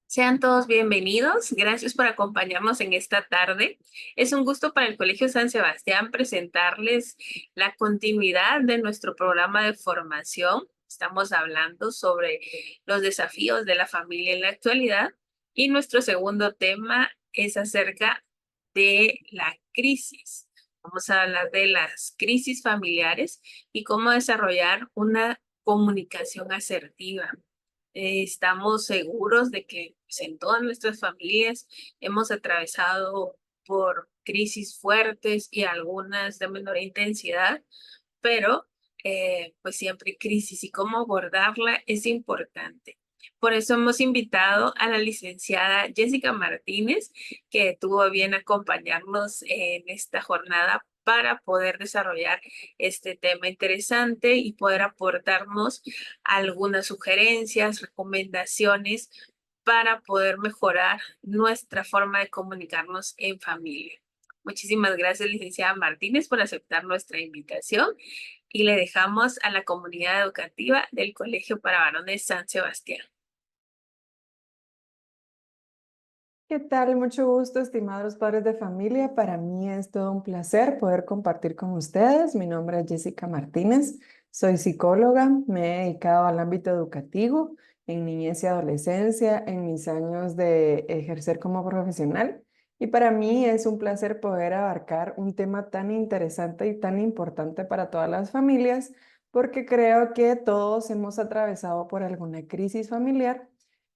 Sean todos bienvenidos. Gracias por acompañarnos en esta tarde. Es un gusto para el Colegio San Sebastián presentarles la continuidad de nuestro programa de formación. Estamos hablando sobre los desafíos de la familia en la actualidad y nuestro segundo tema es acerca de la crisis. Vamos a hablar de las crisis familiares y cómo desarrollar una comunicación asertiva. Estamos seguros de que pues, en todas nuestras familias hemos atravesado por crisis fuertes y algunas de menor intensidad, pero pues siempre hay crisis y cómo abordarla es importante. Por eso hemos invitado a la licenciada Jessica Martínez, que tuvo a bien acompañarnos en esta jornada para poder desarrollar este tema interesante y poder aportarnos algunas sugerencias, recomendaciones para poder mejorar nuestra forma de comunicarnos en familia. Muchísimas gracias, licenciada Martínez, por aceptar nuestra invitación y le dejamos a la comunidad educativa del Colegio para Varones San Sebastián. ¿Qué tal? Mucho gusto, estimados padres de familia. Para mí es todo un placer poder compartir con ustedes. Mi nombre es Jessica Martínez, soy psicóloga, me he dedicado al ámbito educativo en niñez y adolescencia en mis años de ejercer como profesional. Y para mí es un placer poder abarcar un tema tan interesante y tan importante para todas las familias, porque creo que todos hemos atravesado por alguna crisis familiar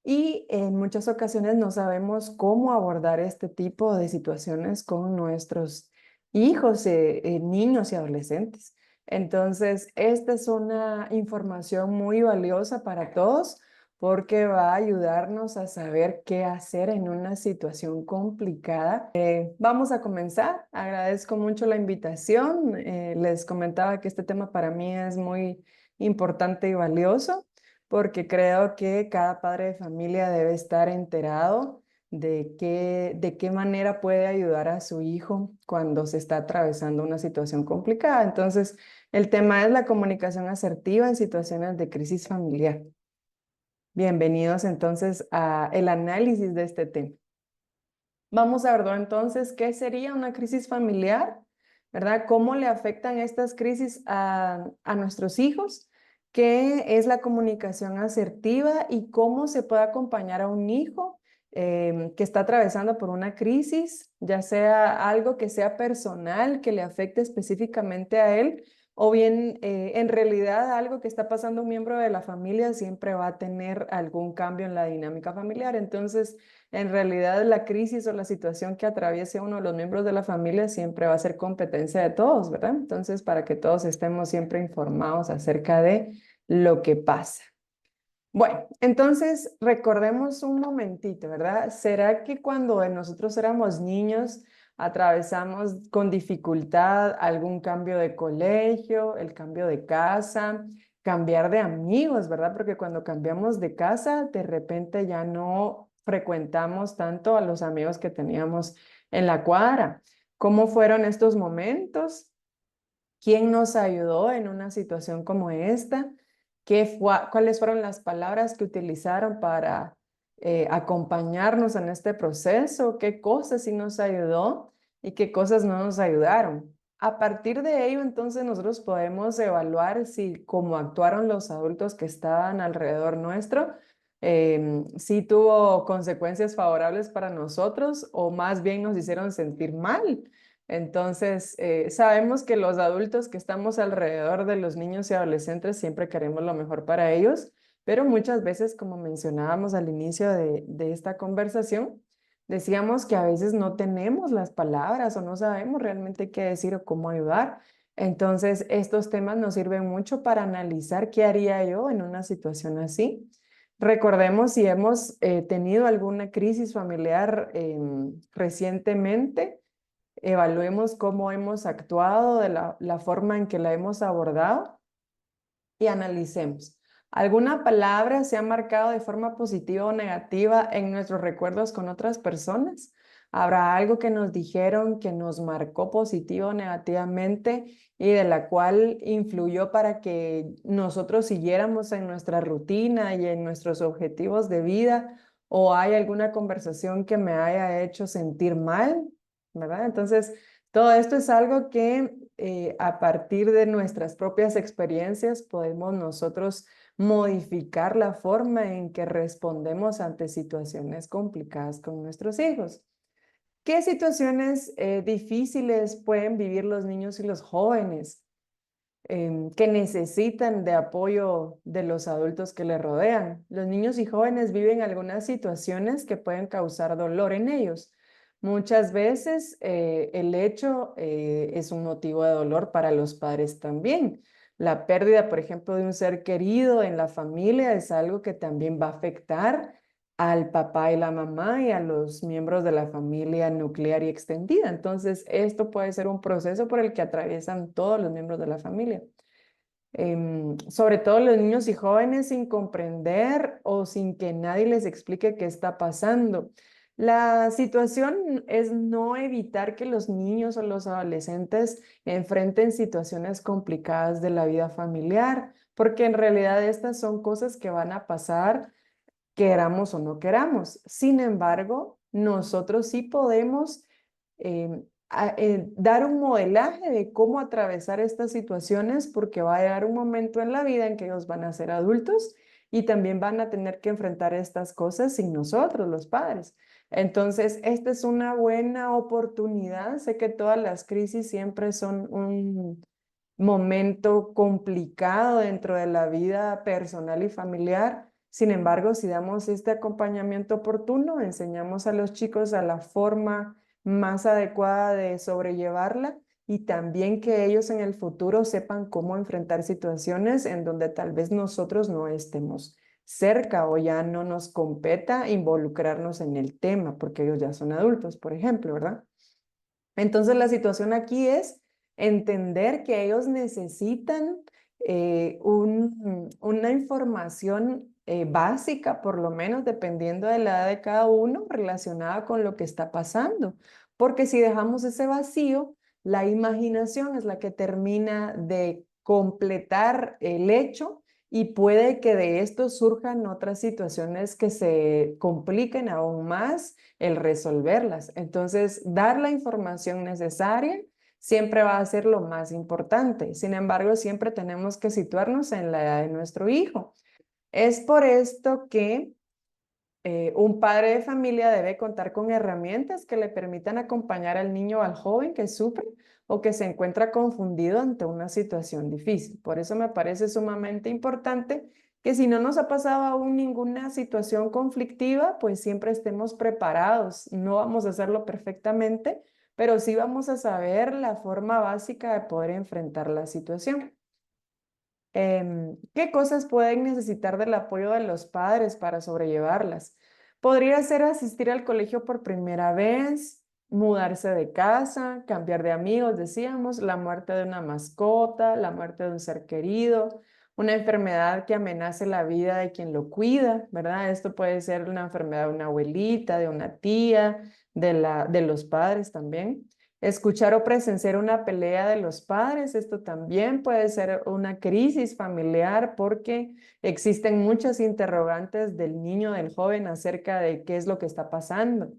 y en muchas ocasiones no sabemos cómo abordar este tipo de situaciones con nuestros hijos, niños y adolescentes. Entonces, esta es una información muy valiosa para todos porque va a ayudarnos a saber qué hacer en una situación complicada. Vamos a comenzar. Agradezco mucho la invitación. Les comentaba que este tema para mí es muy importante y valioso porque creo que cada padre de familia debe estar enterado de qué manera puede ayudar a su hijo cuando se está atravesando una situación complicada. Entonces, el tema es la comunicación asertiva en situaciones de crisis familiar. Bienvenidos entonces a el análisis de este tema. Vamos a ver entonces qué sería una crisis familiar, ¿verdad? ¿Cómo le afectan estas crisis a nuestros hijos? ¿Qué es la comunicación asertiva y cómo se puede acompañar a un hijo que está atravesando por una crisis, ya sea algo que sea personal, que le afecte específicamente a él, o bien en realidad algo que está pasando a un miembro de la familia siempre va a tener algún cambio en la dinámica familiar? Entonces, en realidad, la crisis o la situación que atraviese uno de los miembros de la familia siempre va a ser competencia de todos, ¿verdad? Entonces, para que todos estemos siempre informados acerca de lo que pasa. Bueno, entonces recordemos un momentito, ¿verdad? ¿Será que cuando nosotros éramos niños atravesamos con dificultad algún cambio de colegio, el cambio de casa, cambiar de amigos, ¿verdad? Porque cuando cambiamos de casa, de repente ya no frecuentamos tanto a los amigos que teníamos en la cuadra. ¿Cómo fueron estos momentos? ¿Quién nos ayudó en una situación como esta? ¿Cuáles fueron las palabras que utilizaron para acompañarnos en este proceso? ¿Qué cosas sí nos ayudó y qué cosas no nos ayudaron? A partir de ello, entonces nosotros podemos evaluar si cómo actuaron los adultos que estaban alrededor nuestro, si tuvo consecuencias favorables para nosotros o más bien nos hicieron sentir mal. Entonces, sabemos que los adultos que estamos alrededor de los niños y adolescentes siempre queremos lo mejor para ellos, pero muchas veces, como mencionábamos al inicio de esta conversación, decíamos que a veces no tenemos las palabras o no sabemos realmente qué decir o cómo ayudar. Entonces, estos temas nos sirven mucho para analizar qué haría yo en una situación así. Recordemos si hemos tenido alguna crisis familiar recientemente. Evaluemos cómo hemos actuado, de la forma en que la hemos abordado y analicemos. ¿Alguna palabra se ha marcado de forma positiva o negativa en nuestros recuerdos con otras personas? ¿Habrá algo que nos dijeron que nos marcó positivo o negativamente y de la cual influyó para que nosotros siguiéramos en nuestra rutina y en nuestros objetivos de vida? ¿O hay alguna conversación que me haya hecho sentir mal? ¿Verdad? Entonces, todo esto es algo que a partir de nuestras propias experiencias podemos nosotros modificar la forma en que respondemos ante situaciones complicadas con nuestros hijos. ¿Qué situaciones difíciles pueden vivir los niños y los jóvenes que necesitan de apoyo de los adultos que les rodean? Los niños y jóvenes viven algunas situaciones que pueden causar dolor en ellos. Muchas veces el hecho es un motivo de dolor para los padres también. La pérdida, por ejemplo, de un ser querido en la familia es algo que también va a afectar al papá y la mamá y a los miembros de la familia nuclear y extendida. Entonces, esto puede ser un proceso por el que atraviesan todos los miembros de la familia. Sobre todo los niños y jóvenes sin comprender o sin que nadie les explique qué está pasando. La situación es no evitar que los niños o los adolescentes enfrenten situaciones complicadas de la vida familiar, porque en realidad estas son cosas que van a pasar queramos o no queramos. Sin embargo, nosotros sí podemos dar un modelaje de cómo atravesar estas situaciones porque va a llegar un momento en la vida en que ellos van a ser adultos y también van a tener que enfrentar estas cosas sin nosotros, los padres. Entonces, esta es una buena oportunidad. Sé que todas las crisis siempre son un momento complicado dentro de la vida personal y familiar. Sin embargo, si damos este acompañamiento oportuno, enseñamos a los chicos a la forma más adecuada de sobrellevarla y también que ellos en el futuro sepan cómo enfrentar situaciones en donde tal vez nosotros no estemos cerca o ya no nos competa involucrarnos en el tema, porque ellos ya son adultos, por ejemplo, ¿verdad? Entonces la situación aquí es entender que ellos necesitan una información básica, por lo menos dependiendo de la edad de cada uno, relacionada con lo que está pasando. Porque si dejamos ese vacío, la imaginación es la que termina de completar el hecho y puede que de esto surjan otras situaciones que se compliquen aún más el resolverlas. Entonces, dar la información necesaria siempre va a ser lo más importante. Sin embargo, siempre tenemos que situarnos en la edad de nuestro hijo. Es por esto que un padre de familia debe contar con herramientas que le permitan acompañar al niño o al joven que sufre o que se encuentra confundido ante una situación difícil. Por eso me parece sumamente importante que si no nos ha pasado aún ninguna situación conflictiva, pues siempre estemos preparados. No vamos a hacerlo perfectamente, pero sí vamos a saber la forma básica de poder enfrentar la situación. ¿Qué cosas pueden necesitar del apoyo de los padres para sobrellevarlas? Podría ser asistir al colegio por primera vez, mudarse de casa, cambiar de amigos, decíamos, la muerte de una mascota, la muerte de un ser querido, una enfermedad que amenace la vida de quien lo cuida, ¿verdad? Esto puede ser una enfermedad de una abuelita, de una tía, de los padres también. Escuchar o presenciar una pelea de los padres, esto también puede ser una crisis familiar porque existen muchas interrogantes del niño, del joven acerca de qué es lo que está pasando,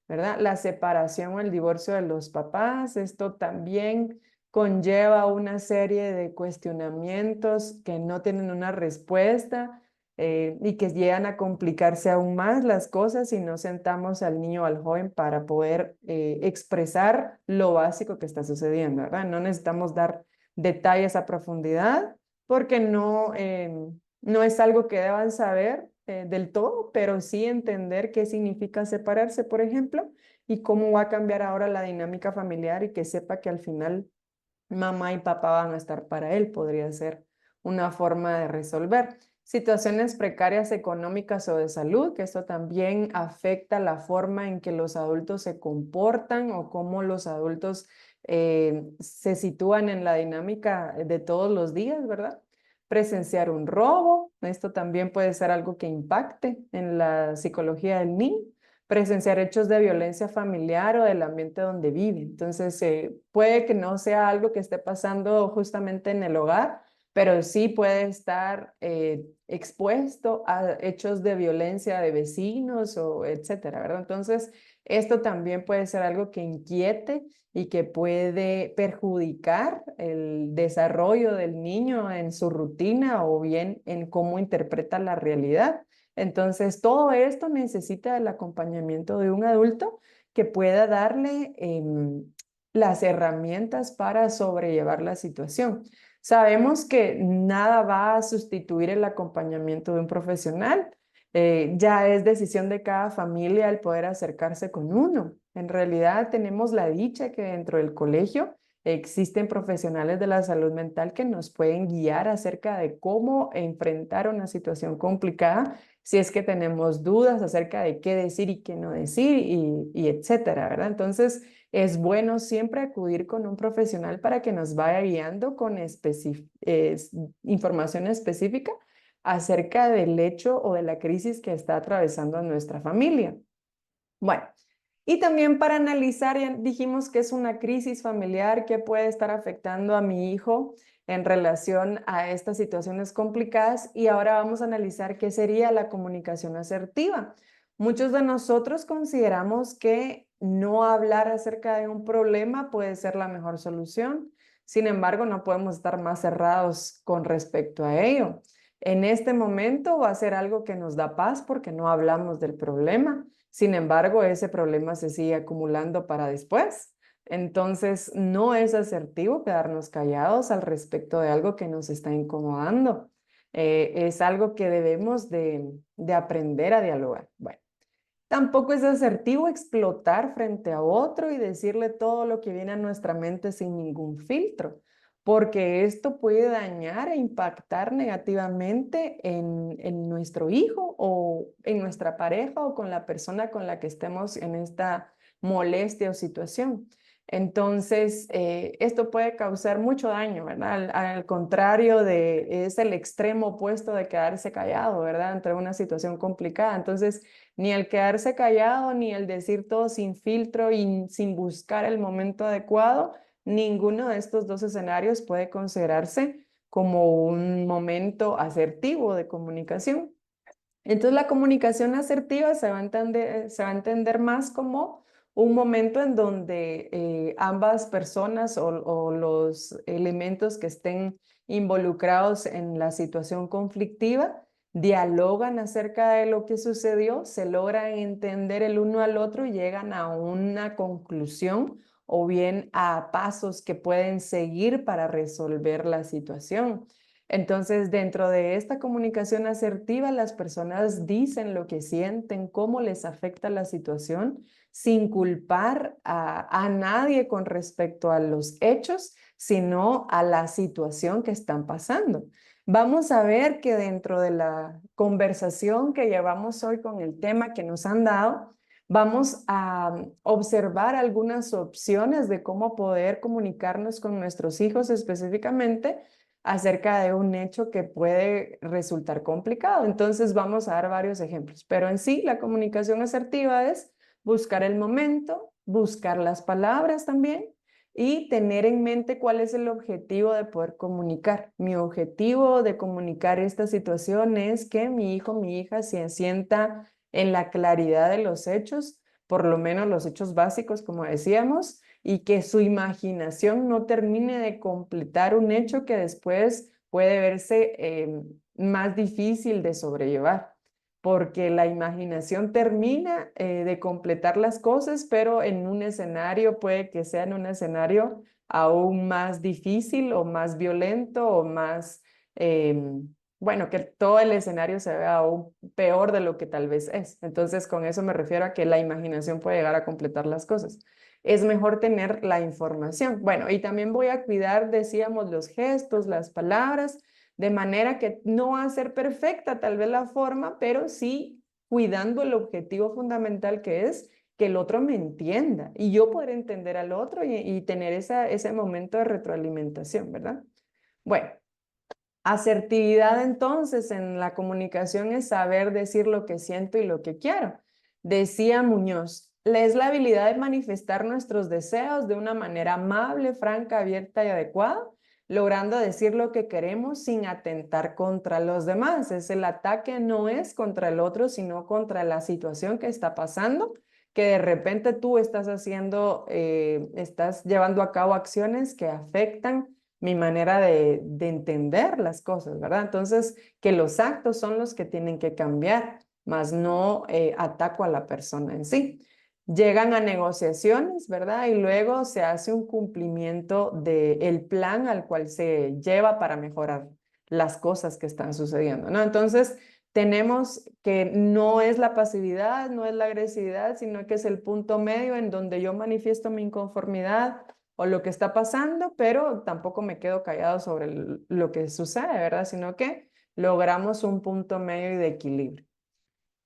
¿verdad? La separación o el divorcio de los papás, esto también conlleva una serie de cuestionamientos que no tienen una respuesta y que llegan a complicarse aún más las cosas si no sentamos al niño o al joven para poder expresar lo básico que está sucediendo, ¿verdad? No necesitamos dar detalles a profundidad porque no es algo que deban saber del todo, pero sí entender qué significa separarse, por ejemplo, y cómo va a cambiar ahora la dinámica familiar y que sepa que al final mamá y papá van a estar para él, podría ser una forma de resolver. Situaciones precarias económicas o de salud, que esto también afecta la forma en que los adultos se comportan o cómo los adultos se sitúan en la dinámica de todos los días, ¿verdad? presenciar un robo, esto también puede ser algo que impacte en la psicología del niño, presenciar hechos de violencia familiar o del ambiente donde vive. Entonces, puede que no sea algo que esté pasando justamente en el hogar, pero sí puede estar expuesto a hechos de violencia de vecinos o etcétera, ¿verdad? Entonces, esto también puede ser algo que inquiete y que puede perjudicar el desarrollo del niño en su rutina o bien en cómo interpreta la realidad. Entonces, todo esto necesita el acompañamiento de un adulto que pueda darle las herramientas para sobrellevar la situación. Sabemos que nada va a sustituir el acompañamiento de un profesional. Ya es decisión de cada familia el poder acercarse con uno. En realidad tenemos la dicha que dentro del colegio existen profesionales de la salud mental que nos pueden guiar acerca de cómo enfrentar una situación complicada si es que tenemos dudas acerca de qué decir y qué no decir y etcétera, ¿verdad? Entonces, es bueno siempre acudir con un profesional para que nos vaya guiando con información específica acerca del hecho o de la crisis que está atravesando nuestra familia. Bueno, y también para analizar, ya dijimos que es una crisis familiar que puede estar afectando a mi hijo en relación a estas situaciones complicadas y ahora vamos a analizar qué sería la comunicación asertiva. Muchos de nosotros consideramos que no hablar acerca de un problema puede ser la mejor solución. Sin embargo, no podemos estar más cerrados con respecto a ello. En este momento va a ser algo que nos da paz porque no hablamos del problema. Sin embargo, ese problema se sigue acumulando para después. Entonces, no es asertivo quedarnos callados al respecto de algo que nos está incomodando. Es algo que debemos de aprender a dialogar. Bueno, tampoco es asertivo explotar frente a otro y decirle todo lo que viene a nuestra mente sin ningún filtro, porque esto puede dañar e impactar negativamente en nuestro hijo o en nuestra pareja o con la persona con la que estemos en esta molestia o situación. Entonces, esto puede causar mucho daño, ¿verdad? Al contrario es el extremo opuesto de quedarse callado, ¿verdad? Ante una situación complicada. Entonces, ni el quedarse callado, ni el decir todo sin filtro y sin buscar el momento adecuado, ninguno de estos dos escenarios puede considerarse como un momento asertivo de comunicación. Entonces la comunicación asertiva se va a entender más como un momento en donde ambas personas o los elementos que estén involucrados en la situación conflictiva dialogan acerca de lo que sucedió, se logran entender el uno al otro y llegan a una conclusión o bien a pasos que pueden seguir para resolver la situación. Entonces, dentro de esta comunicación asertiva, las personas dicen lo que sienten, cómo les afecta la situación, sin culpar a nadie con respecto a los hechos, sino a la situación que están pasando. Vamos a ver que dentro de la conversación que llevamos hoy con el tema que nos han dado, vamos a observar algunas opciones de cómo poder comunicarnos con nuestros hijos específicamente acerca de un hecho que puede resultar complicado. Entonces vamos a dar varios ejemplos, pero en sí la comunicación asertiva es buscar el momento, buscar las palabras también y tener en mente cuál es el objetivo de poder comunicar. Mi objetivo de comunicar esta situación es que mi hijo, mi hija se sienta en la claridad de los hechos, por lo menos los hechos básicos, como decíamos, y que su imaginación no termine de completar un hecho que después puede verse más difícil de sobrellevar, porque la imaginación termina de completar las cosas, pero en un escenario puede que sea en un escenario aún más difícil o más violento o más, bueno, que todo el escenario se vea aún peor de lo que tal vez es. Entonces, con eso me refiero a que la imaginación puede llegar a completar las cosas. Es mejor tener la información. Bueno, y también voy a cuidar, decíamos, los gestos, las palabras, de manera que no va a ser perfecta tal vez la forma, pero sí cuidando el objetivo fundamental que es que el otro me entienda y yo poder entender al otro y tener ese momento de retroalimentación, ¿verdad? Bueno, Asertividad entonces en la comunicación es saber decir lo que siento y lo que quiero. Decía Muñoz, es la habilidad de manifestar nuestros deseos de una manera amable, franca, abierta y adecuada, logrando decir lo que queremos sin atentar contra los demás. Es el ataque no es contra el otro, sino contra la situación que está pasando, que de repente tú estás haciendo, estás llevando a cabo acciones que afectan mi manera de entender las cosas, ¿verdad? Entonces, que los actos son los que tienen que cambiar, más no ataco a la persona en sí. Llegan a negociaciones, ¿verdad? Y luego se hace un cumplimiento del plan al cual se lleva para mejorar las cosas que están sucediendo, ¿no? Entonces, tenemos que no es la pasividad, no es la agresividad, sino que es el punto medio en donde yo manifiesto mi inconformidad o lo que está pasando, pero tampoco me quedo callado sobre lo que sucede, ¿verdad? Sino que logramos un punto medio y de equilibrio.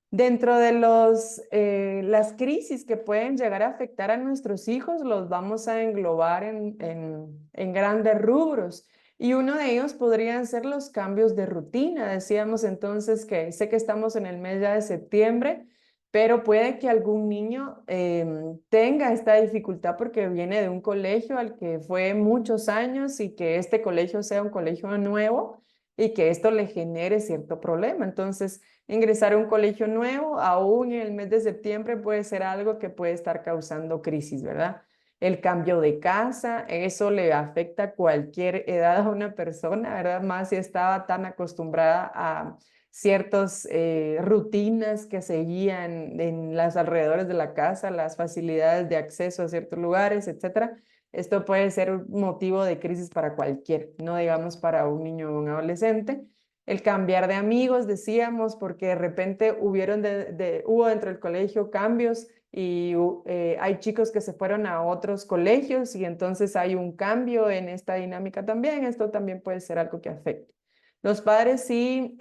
Dentro de las crisis que pueden llegar a afectar a nuestros hijos, los vamos a englobar en grandes rubros. Y uno de ellos podrían ser los cambios de rutina. Decíamos entonces que sé que estamos en el mes ya de septiembre, pero puede que algún niño tenga esta dificultad porque viene de un colegio al que fue muchos años y que este colegio sea un colegio nuevo y que esto le genere cierto problema. Entonces, ingresar a un colegio nuevo, aún en el mes de septiembre, puede ser algo que puede estar causando crisis, ¿verdad? El cambio de casa, eso le afecta a cualquier edad a una persona, ¿verdad? Más si estaba tan acostumbrada a ciertas rutinas que seguían en los alrededores de la casa, las facilidades de acceso a ciertos lugares, etcétera. Esto puede ser un motivo de crisis para cualquier, no digamos para un niño o un adolescente. El cambiar de amigos, decíamos, porque de repente hubo dentro del colegio cambios y hay chicos que se fueron a otros colegios y entonces hay un cambio en esta dinámica también. Esto también puede ser algo que afecte. Los padres sí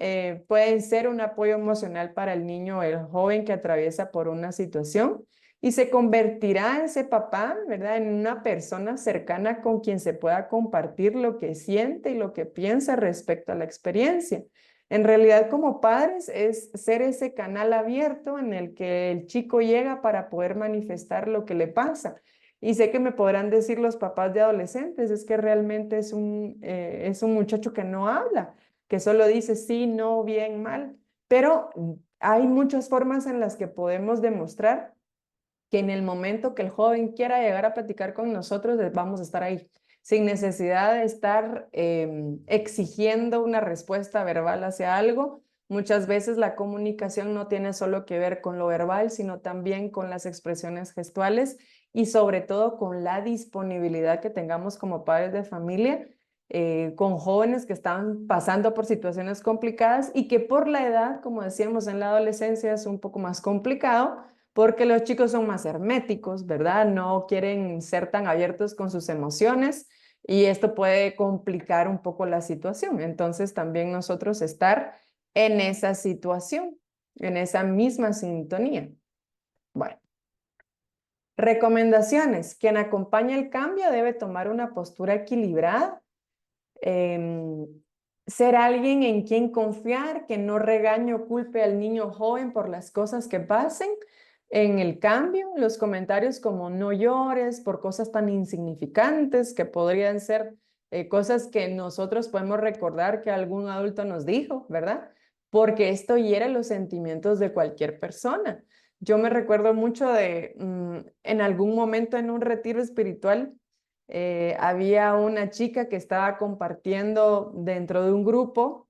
pueden ser un apoyo emocional para el niño o el joven que atraviesa por una situación y se convertirá ese papá, ¿verdad?, en una persona cercana con quien se pueda compartir lo que siente y lo que piensa respecto a la experiencia. En realidad, como padres, es ser ese canal abierto en el que el chico llega para poder manifestar lo que le pasa. Y sé que me podrán decir los papás de adolescentes, es que realmente es un muchacho que no habla, que solo dice sí, no, bien, mal. Pero hay muchas formas en las que podemos demostrar que en el momento que el joven quiera llegar a platicar con nosotros, vamos a estar ahí, sin necesidad de estar exigiendo una respuesta verbal hacia algo. Muchas veces la comunicación no tiene solo que ver con lo verbal, sino también con las expresiones gestuales y sobre todo con la disponibilidad que tengamos como padres de familia con jóvenes que están pasando por situaciones complicadas y que por la edad, como decíamos en la adolescencia, es un poco más complicado porque los chicos son más herméticos, ¿verdad? No quieren ser tan abiertos con sus emociones y esto puede complicar un poco la situación. Entonces también nosotros estar en esa situación, en esa misma sintonía. Bueno, recomendaciones. Quien acompaña el cambio debe tomar una postura equilibrada, ser alguien en quien confiar, que no regañe o culpe al niño joven por las cosas que pasen en el cambio, los comentarios como no llores por cosas tan insignificantes que podrían ser cosas que nosotros podemos recordar que algún adulto nos dijo, ¿verdad? Porque esto hiere los sentimientos de cualquier persona. Yo me recuerdo mucho de en algún momento en un retiro espiritual, había una chica que estaba compartiendo dentro de un grupo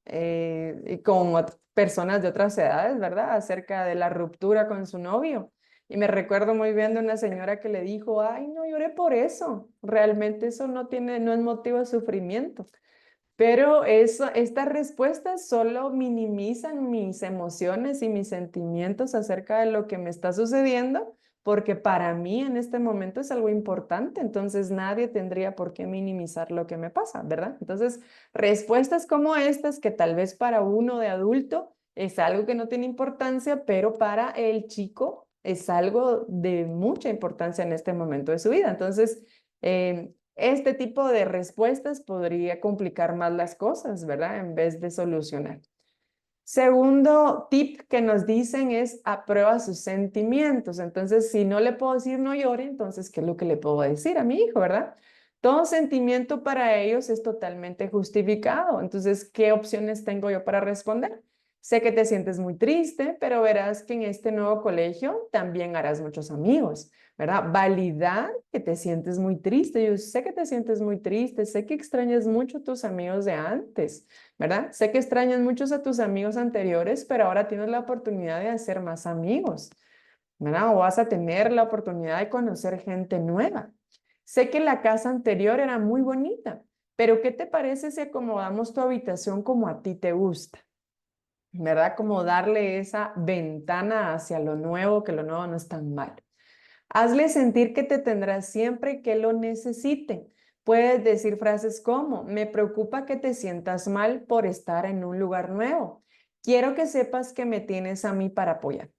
con personas de otras edades, ¿verdad? Acerca de la ruptura con su novio. Y me recuerdo muy bien de una señora que le dijo, ay, no lloré por eso. Realmente eso no es motivo de sufrimiento. Pero estas respuestas solo minimizan mis emociones y mis sentimientos acerca de lo que me está sucediendo, porque para mí en este momento es algo importante, entonces nadie tendría por qué minimizar lo que me pasa, ¿verdad? Entonces, respuestas como estas, que tal vez para uno de adulto es algo que no tiene importancia, pero para el chico es algo de mucha importancia en este momento de su vida. Entonces, Este tipo de respuestas podría complicar más las cosas, ¿verdad? En vez de solucionar. Segundo tip que nos dicen es aprueba sus sentimientos. Entonces, si no le puedo decir no llore, entonces, ¿qué es lo que le puedo decir a mi hijo, verdad? Todo sentimiento para ellos es totalmente justificado. Entonces, ¿qué opciones tengo yo para responder? Sé que te sientes muy triste, pero verás que en este nuevo colegio también harás muchos amigos, ¿verdad? Validar que te sientes muy triste. Yo sé que te sientes muy triste, sé que extrañas mucho a tus amigos de antes, ¿verdad? Sé que extrañas muchos a tus amigos anteriores, pero ahora tienes la oportunidad de hacer más amigos, ¿verdad? O vas a tener la oportunidad de conocer gente nueva. Sé que la casa anterior era muy bonita, pero ¿qué te parece si acomodamos tu habitación como a ti te gusta? ¿Verdad? Como darle esa ventana hacia lo nuevo, que lo nuevo no es tan malo. Hazle sentir que te tendrá siempre que lo necesite. Puedes decir frases como, me preocupa que te sientas mal por estar en un lugar nuevo. Quiero que sepas que me tienes a mí para apoyar.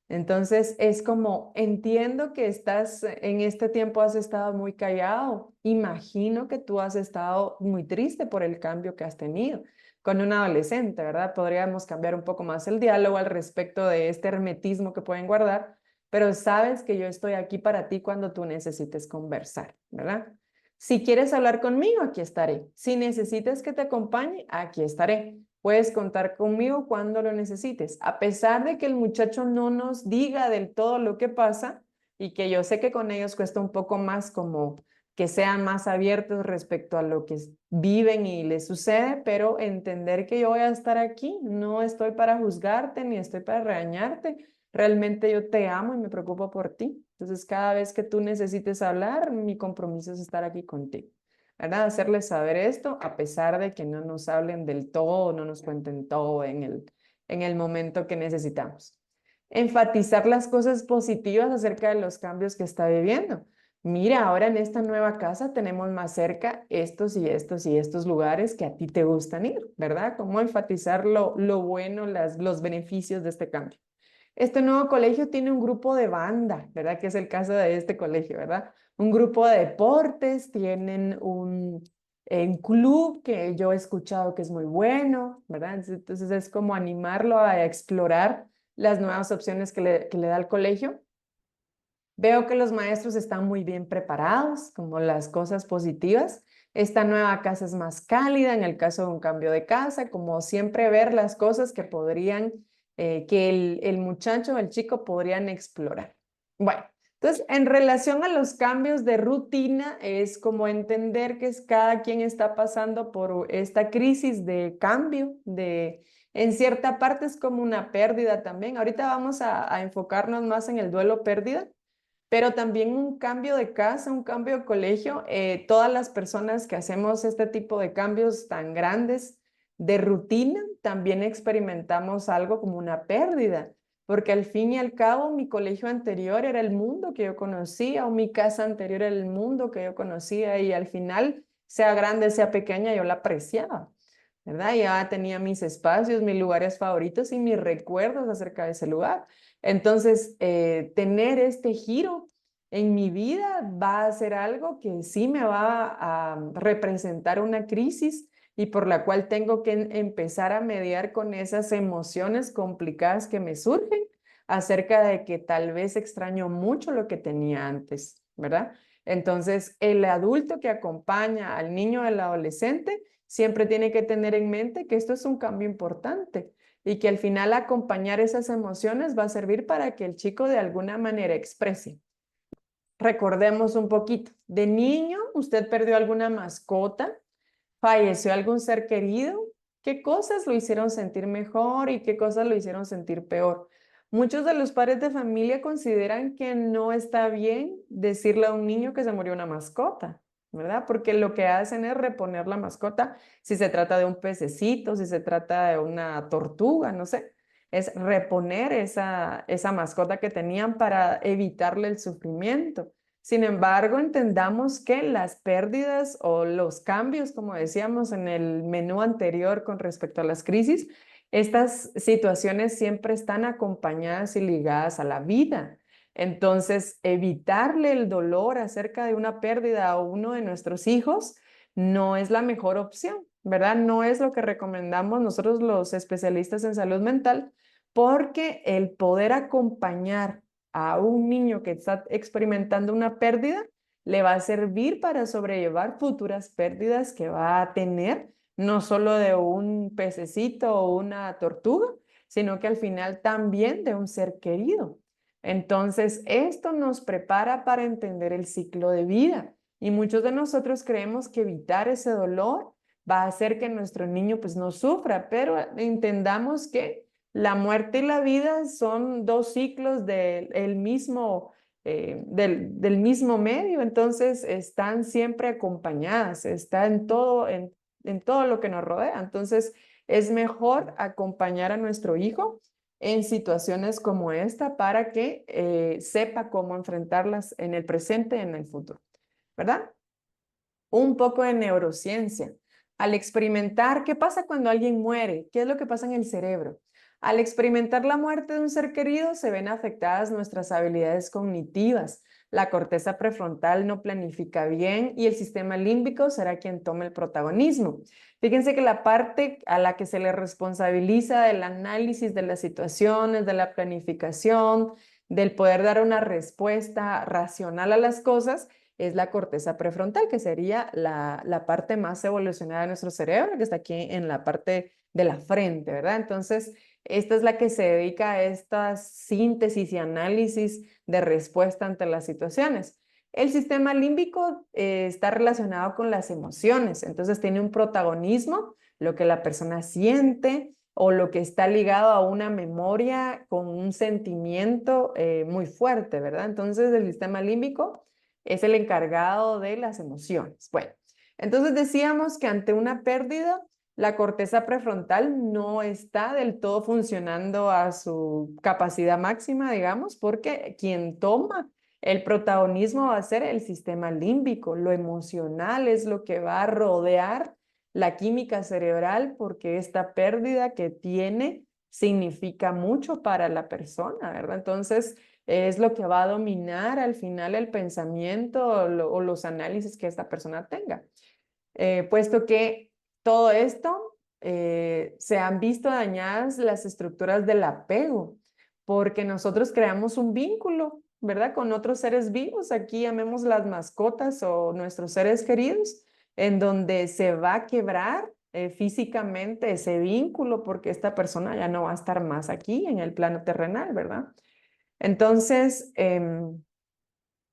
Entonces es como, entiendo que estás, en este tiempo has estado muy callado. Imagino que tú has estado muy triste por el cambio que has tenido con un adolescente, ¿verdad? Podríamos cambiar un poco más el diálogo al respecto de este hermetismo que pueden guardar, pero sabes que yo estoy aquí para ti cuando tú necesites conversar, ¿verdad? Si quieres hablar conmigo, aquí estaré. Si necesitas que te acompañe, aquí estaré. Puedes contar conmigo cuando lo necesites. A pesar de que el muchacho no nos diga del todo lo que pasa y que yo sé que con ellos cuesta un poco más como que sean más abiertos respecto a lo que viven y les sucede, pero entender que yo voy a estar aquí, no estoy para juzgarte ni estoy para regañarte. Realmente yo te amo y me preocupo por ti. Entonces, cada vez que tú necesites hablar, mi compromiso es estar aquí contigo. ¿Verdad? Hacerles saber esto, a pesar de que no nos hablen del todo, no nos cuenten todo en el momento que necesitamos. Enfatizar las cosas positivas acerca de los cambios que está viviendo. Mira, ahora en esta nueva casa tenemos más cerca estos y estos y estos lugares que a ti te gustan ir, ¿verdad? Cómo enfatizar lo bueno, los beneficios de este cambio. Este nuevo colegio tiene un grupo de banda, ¿verdad? Que es el caso de este colegio, ¿verdad? Un grupo de deportes, tienen un club que yo he escuchado que es muy bueno, ¿verdad? Entonces es como animarlo a explorar las nuevas opciones que le da el colegio. Veo que los maestros están muy bien preparados, como las cosas positivas. Esta nueva casa es más cálida en el caso de un cambio de casa, como siempre ver las cosas que podrían, que el muchacho o el chico podrían explorar. Bueno, entonces en relación a los cambios de rutina, es como entender que es cada quien está pasando por esta crisis de cambio, en cierta parte es como una pérdida también. Ahorita vamos a enfocarnos más en el duelo pérdida, pero también un cambio de casa, un cambio de colegio. Todas las personas que hacemos este tipo de cambios tan grandes de rutina, también experimentamos algo como una pérdida, porque al fin y al cabo mi colegio anterior era el mundo que yo conocía, o mi casa anterior era el mundo que yo conocía, y al final, sea grande, sea pequeña, yo la apreciaba, ¿verdad? Ya tenía mis espacios, mis lugares favoritos y mis recuerdos acerca de ese lugar. Entonces, tener este giro en mi vida va a ser algo que sí me va a representar una crisis y por la cual tengo que empezar a mediar con esas emociones complicadas que me surgen acerca de que tal vez extraño mucho lo que tenía antes, ¿verdad? Entonces, el adulto que acompaña al niño o al adolescente siempre tiene que tener en mente que esto es un cambio importante y que al final acompañar esas emociones va a servir para que el chico de alguna manera exprese. Recordemos un poquito. De niño, ¿usted perdió alguna mascota? ¿Falleció algún ser querido? ¿Qué cosas lo hicieron sentir mejor y qué cosas lo hicieron sentir peor? Muchos de los padres de familia consideran que no está bien decirle a un niño que se murió una mascota, ¿verdad? Porque lo que hacen es reponer la mascota, si se trata de un pececito, si se trata de una tortuga, no sé, es reponer esa mascota que tenían para evitarle el sufrimiento. Sin embargo, entendamos que las pérdidas o los cambios, como decíamos en el menú anterior con respecto a las crisis, estas situaciones siempre están acompañadas y ligadas a la vida. Entonces, evitarle el dolor acerca de una pérdida a uno de nuestros hijos no es la mejor opción, ¿verdad? No es lo que recomendamos nosotros los especialistas en salud mental, porque el poder acompañar a un niño que está experimentando una pérdida le va a servir para sobrellevar futuras pérdidas que va a tener, no solo de un pececito o una tortuga, sino que al final también de un ser querido. Entonces, esto nos prepara para entender el ciclo de vida. Y muchos de nosotros creemos que evitar ese dolor va a hacer que nuestro niño pues no sufra, pero entendamos que la muerte y la vida son dos ciclos del mismo medio, entonces están siempre acompañadas, está en todo lo que nos rodea. Entonces, es mejor acompañar a nuestro hijo en situaciones como esta para que sepa cómo enfrentarlas en el presente y en el futuro, ¿verdad? Un poco de neurociencia. Al experimentar, ¿qué pasa cuando alguien muere? ¿Qué es lo que pasa en el cerebro? Al experimentar la muerte de un ser querido, se ven afectadas nuestras habilidades cognitivas. La corteza prefrontal no planifica bien y el sistema límbico será quien tome el protagonismo. Fíjense que la parte a la que se le responsabiliza del análisis de las situaciones, de la planificación, del poder dar una respuesta racional a las cosas, es la corteza prefrontal, que sería la parte más evolucionada de nuestro cerebro, que está aquí en la parte de la frente, ¿verdad? Entonces, esta es la que se dedica a esta síntesis y análisis de respuesta ante las situaciones. El sistema límbico está relacionado con las emociones, entonces tiene un protagonismo, lo que la persona siente o lo que está ligado a una memoria con un sentimiento muy fuerte, ¿verdad? Entonces, el sistema límbico es el encargado de las emociones. Bueno, entonces decíamos que ante una pérdida, la corteza prefrontal no está del todo funcionando a su capacidad máxima, digamos, porque quien toma el protagonismo va a ser el sistema límbico. Lo emocional es lo que va a rodear la química cerebral, porque esta pérdida que tiene significa mucho para la persona, ¿verdad? Entonces, es lo que va a dominar al final el pensamiento o los análisis que esta persona tenga. Puesto que todo esto se han visto dañadas las estructuras del apego, porque nosotros creamos un vínculo, ¿verdad? Con otros seres vivos, aquí llamemos las mascotas o nuestros seres queridos, en donde se va a quebrar físicamente ese vínculo porque esta persona ya no va a estar más aquí en el plano terrenal, ¿verdad? Entonces,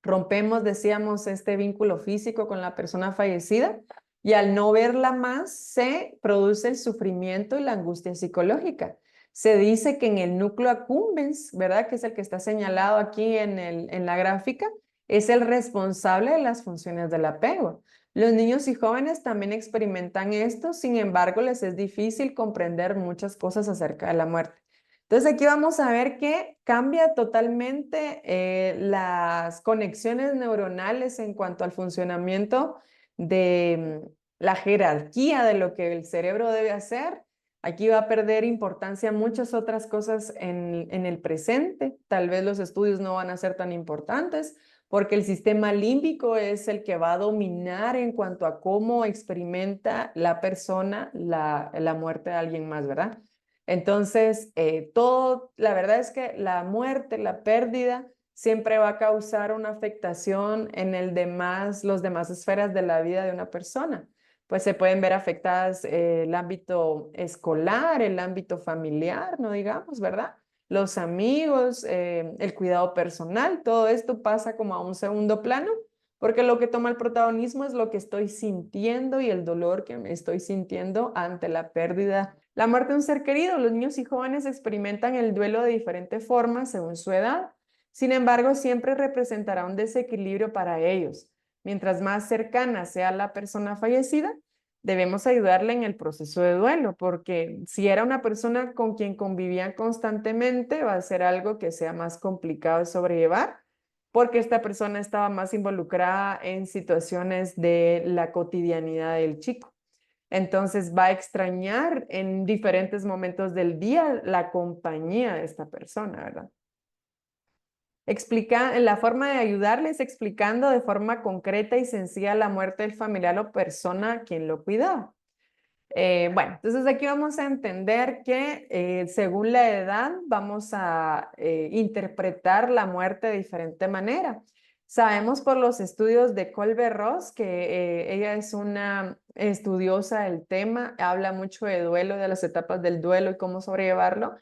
rompemos, decíamos, este vínculo físico con la persona fallecida y al no verla más se produce el sufrimiento y la angustia psicológica. Se dice que en el núcleo accumbens, ¿verdad? Que es el que está señalado aquí en la gráfica, es el responsable de las funciones del apego. Los niños y jóvenes también experimentan esto, sin embargo, les es difícil comprender muchas cosas acerca de la muerte. Entonces aquí vamos a ver que cambia totalmente las conexiones neuronales en cuanto al funcionamiento de la jerarquía de lo que el cerebro debe hacer. Aquí va a perder importancia muchas otras cosas en el presente. Tal vez los estudios no van a ser tan importantes porque el sistema límbico es el que va a dominar en cuanto a cómo experimenta la persona la muerte de alguien más, ¿verdad? Entonces, la verdad es que la muerte, la pérdida, siempre va a causar una afectación en los demás esferas de la vida de una persona. Pues se pueden ver afectadas el ámbito escolar, el ámbito familiar, no digamos, ¿verdad? Los amigos, el cuidado personal, todo esto pasa como a un segundo plano, porque lo que toma el protagonismo es lo que estoy sintiendo y el dolor que me estoy sintiendo ante la pérdida, la muerte de un ser querido. Los niños y jóvenes experimentan el duelo de diferentes formas según su edad. Sin embargo, siempre representará un desequilibrio para ellos. Mientras más cercana sea la persona fallecida, debemos ayudarle en el proceso de duelo, porque si era una persona con quien convivían constantemente, va a ser algo que sea más complicado de sobrellevar, porque esta persona estaba más involucrada en situaciones de la cotidianidad del chico. Entonces va a extrañar en diferentes momentos del día la compañía de esta persona, ¿verdad? La forma de ayudarles explicando de forma concreta y sencilla la muerte del familiar o persona quien lo cuidaba. Bueno, entonces aquí vamos a entender que según la edad vamos a interpretar la muerte de diferente manera. Sabemos por los estudios de Kolbe Ross que ella es una estudiosa del tema, habla mucho de duelo, de las etapas del duelo y cómo sobrellevarlo.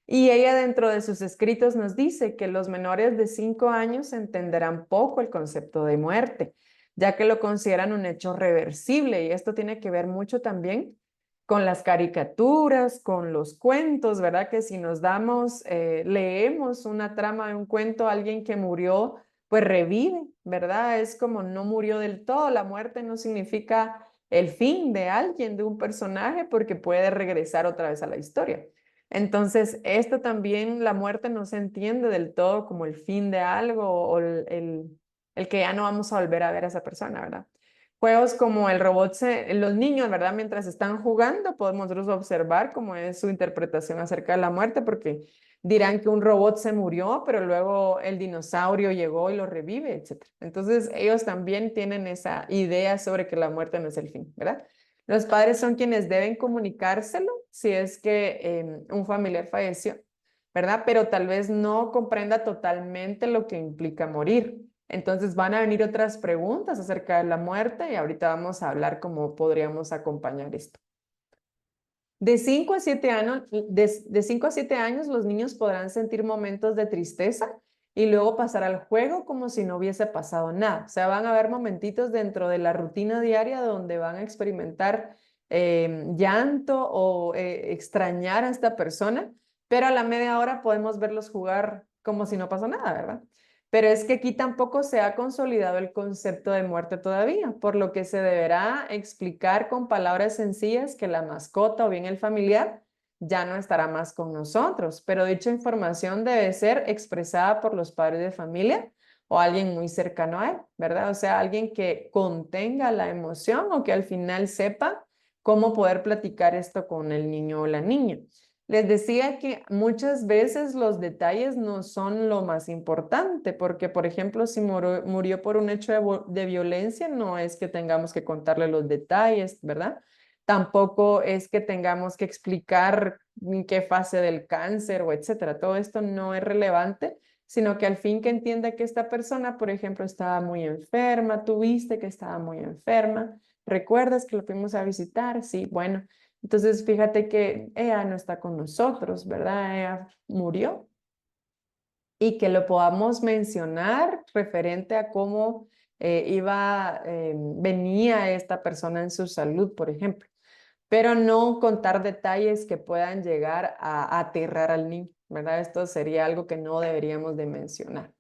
Y ella dentro de sus escritos nos dice que los menores de 5 años entenderán poco el concepto de muerte, ya que lo consideran un hecho reversible y esto tiene que ver mucho también con las caricaturas, con los cuentos, ¿verdad? Que si nos leemos una trama de un cuento, alguien que murió, pues revive, ¿verdad? Es como no murió del todo, la muerte no significa el fin de alguien, de un personaje, porque puede regresar otra vez a la historia. Entonces, esto también, la muerte no se entiende del todo como el fin de algo o el que ya no vamos a volver a ver a esa persona, ¿verdad? Juegos como el robot, los niños, ¿verdad? Mientras están jugando, podemos nosotros observar cómo es su interpretación acerca de la muerte, porque dirán que un robot se murió, pero luego el dinosaurio llegó y lo revive, etc. Entonces, ellos también tienen esa idea sobre que la muerte no es el fin, ¿verdad? Los padres son quienes deben comunicárselo si es que un familiar falleció, ¿verdad? Pero tal vez no comprenda totalmente lo que implica morir. Entonces van a venir otras preguntas acerca de la muerte y ahorita vamos a hablar cómo podríamos acompañar esto. De 5 a 7 años, de 5 a 7 años, los niños podrán sentir momentos de tristeza y luego pasar al juego como si no hubiese pasado nada. O sea, van a haber momentitos dentro de la rutina diaria donde van a experimentar llanto o extrañar a esta persona, pero a la media hora podemos verlos jugar como si no pasó nada, ¿verdad? Pero es que aquí tampoco se ha consolidado el concepto de muerte todavía, por lo que se deberá explicar con palabras sencillas que la mascota o bien el familiar ya no estará más con nosotros, pero dicha información debe ser expresada por los padres de familia o alguien muy cercano a él, ¿verdad? O sea, alguien que contenga la emoción o que al final sepa cómo poder platicar esto con el niño o la niña. Les decía que muchas veces los detalles no son lo más importante, porque, por ejemplo, si murió por un hecho de violencia, no es que tengamos que contarle los detalles, ¿verdad? Tampoco es que tengamos que explicar en qué fase del cáncer o etcétera. Todo esto no es relevante, sino que al fin que entienda que esta persona, por ejemplo, estaba muy enferma, tuviste que estaba muy enferma, ¿recuerdas que lo fuimos a visitar? Sí, bueno. Entonces, fíjate que ella no está con nosotros, ¿verdad? Ella murió y que lo podamos mencionar referente a cómo venía esta persona en su salud, por ejemplo, pero no contar detalles que puedan llegar a aterrar al niño, ¿verdad? Esto sería algo que no deberíamos de mencionar.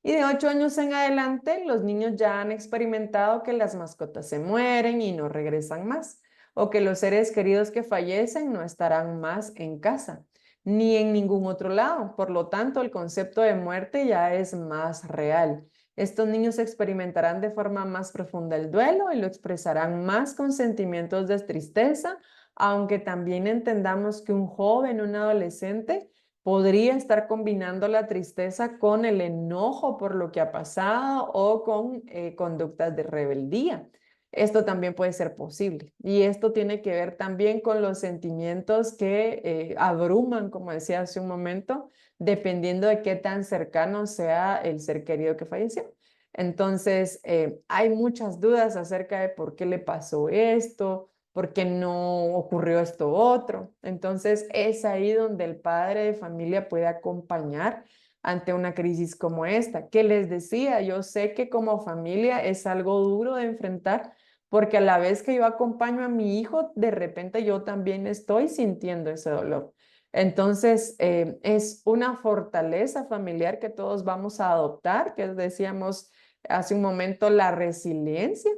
Y de 8 años en adelante, los niños ya han experimentado que las mascotas se mueren y no regresan más, o que los seres queridos que fallecen no estarán más en casa, ni en ningún otro lado. Por lo tanto, el concepto de muerte ya es más real. Estos niños experimentarán de forma más profunda el duelo y lo expresarán más con sentimientos de tristeza, aunque también entendamos que un joven, un adolescente, podría estar combinando la tristeza con el enojo por lo que ha pasado o con conductas de rebeldía. Esto también puede ser posible. Y esto tiene que ver también con los sentimientos que abruman, como decía hace un momento, dependiendo de qué tan cercano sea el ser querido que falleció. Entonces, hay muchas dudas acerca de por qué le pasó esto, ¿por qué no ocurrió esto otro? Entonces es ahí donde el padre de familia puede acompañar ante una crisis como esta. Que les decía, yo sé que como familia es algo duro de enfrentar porque a la vez que yo acompaño a mi hijo, de repente yo también estoy sintiendo ese dolor. Entonces, es una fortaleza familiar que todos vamos a adoptar, que decíamos hace un momento, la resiliencia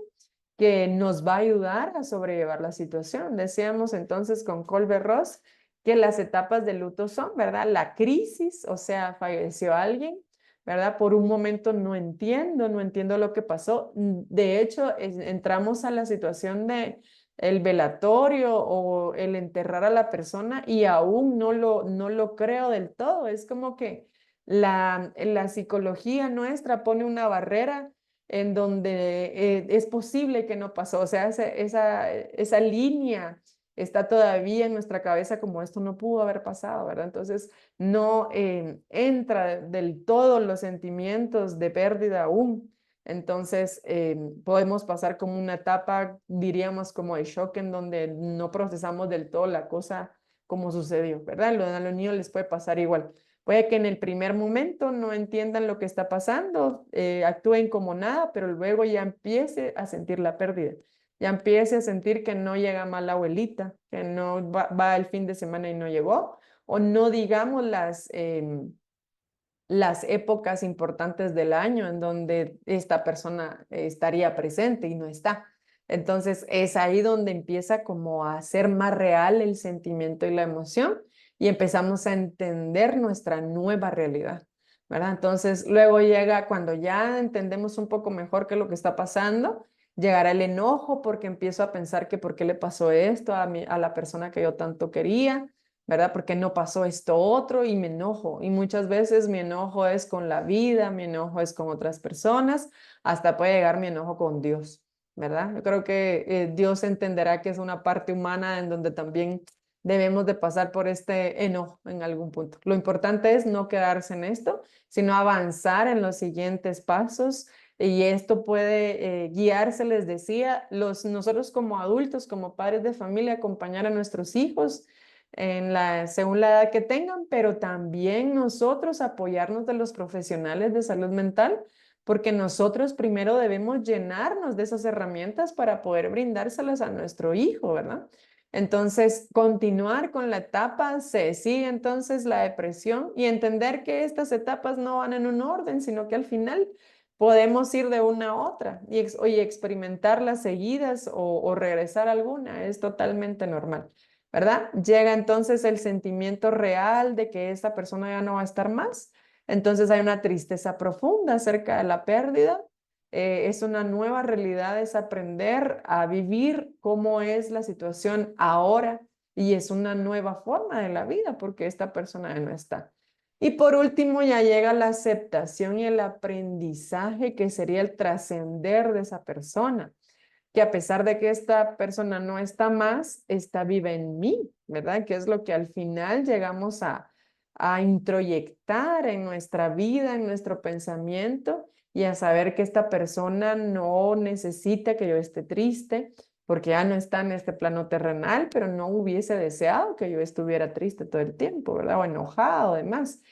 que nos va a ayudar a sobrellevar la situación. Decíamos entonces con Colbert Ross que las etapas de luto son, ¿verdad? La crisis, o sea, falleció alguien, ¿verdad? Por un momento no entiendo lo que pasó. De hecho, entramos a la situación de el velatorio o el enterrar a la persona y aún no lo creo del todo. Es como que La psicología nuestra pone una barrera en donde es posible que no pasó, o sea, esa línea está todavía en nuestra cabeza como esto no pudo haber pasado, ¿verdad? Entonces no entra del todo los sentimientos de pérdida aún. Entonces podemos pasar como una etapa, diríamos, como de shock en donde no procesamos del todo la cosa como sucedió, ¿verdad? A los niños les puede pasar igual. Puede que en el primer momento no entiendan lo que está pasando, actúen como nada, pero luego ya empiece a sentir la pérdida. Ya empiece a sentir que no llega más la abuelita, que no va el fin de semana y no llegó, o no digamos las épocas importantes del año en donde esta persona estaría presente y no está. Entonces es ahí donde empieza como a ser más real el sentimiento y la emoción y empezamos a entender nuestra nueva realidad, ¿verdad? Entonces luego llega cuando ya entendemos un poco mejor qué es lo que está pasando, llegará el enojo porque empiezo a pensar que por qué le pasó esto a la persona que yo tanto quería, ¿verdad? Porque no pasó esto otro y me enojo. Y muchas veces mi enojo es con la vida, mi enojo es con otras personas, hasta puede llegar mi enojo con Dios, ¿verdad? Yo creo que Dios entenderá que es una parte humana en donde también debemos de pasar por este enojo en algún punto. Lo importante es no quedarse en esto, sino avanzar en los siguientes pasos. Y esto puede guiarse, les decía, nosotros como adultos, como padres de familia, acompañar a nuestros hijos según la edad que tengan, pero también nosotros apoyarnos de los profesionales de salud mental, porque nosotros primero debemos llenarnos de esas herramientas para poder brindárselas a nuestro hijo, ¿verdad? Entonces, continuar con la etapa, se sigue entonces la depresión y entender que estas etapas no van en un orden, sino que al final podemos ir de una a otra y experimentarlas seguidas o regresar a alguna, es totalmente normal. ¿Verdad? Llega entonces el sentimiento real de que esta persona ya no va a estar más. Entonces hay una tristeza profunda acerca de la pérdida. Es una nueva realidad, es aprender a vivir cómo es la situación ahora y es una nueva forma de la vida porque esta persona ya no está. Y por último ya llega la aceptación y el aprendizaje que sería el trascender de esa persona que a pesar de que esta persona no está más, está viva en mí, ¿verdad? Que es lo que al final llegamos a introyectar en nuestra vida, en nuestro pensamiento y a saber que esta persona no necesita que yo esté triste porque ya no está en este plano terrenal, pero no hubiese deseado que yo estuviera triste todo el tiempo, ¿verdad? O enojado, además.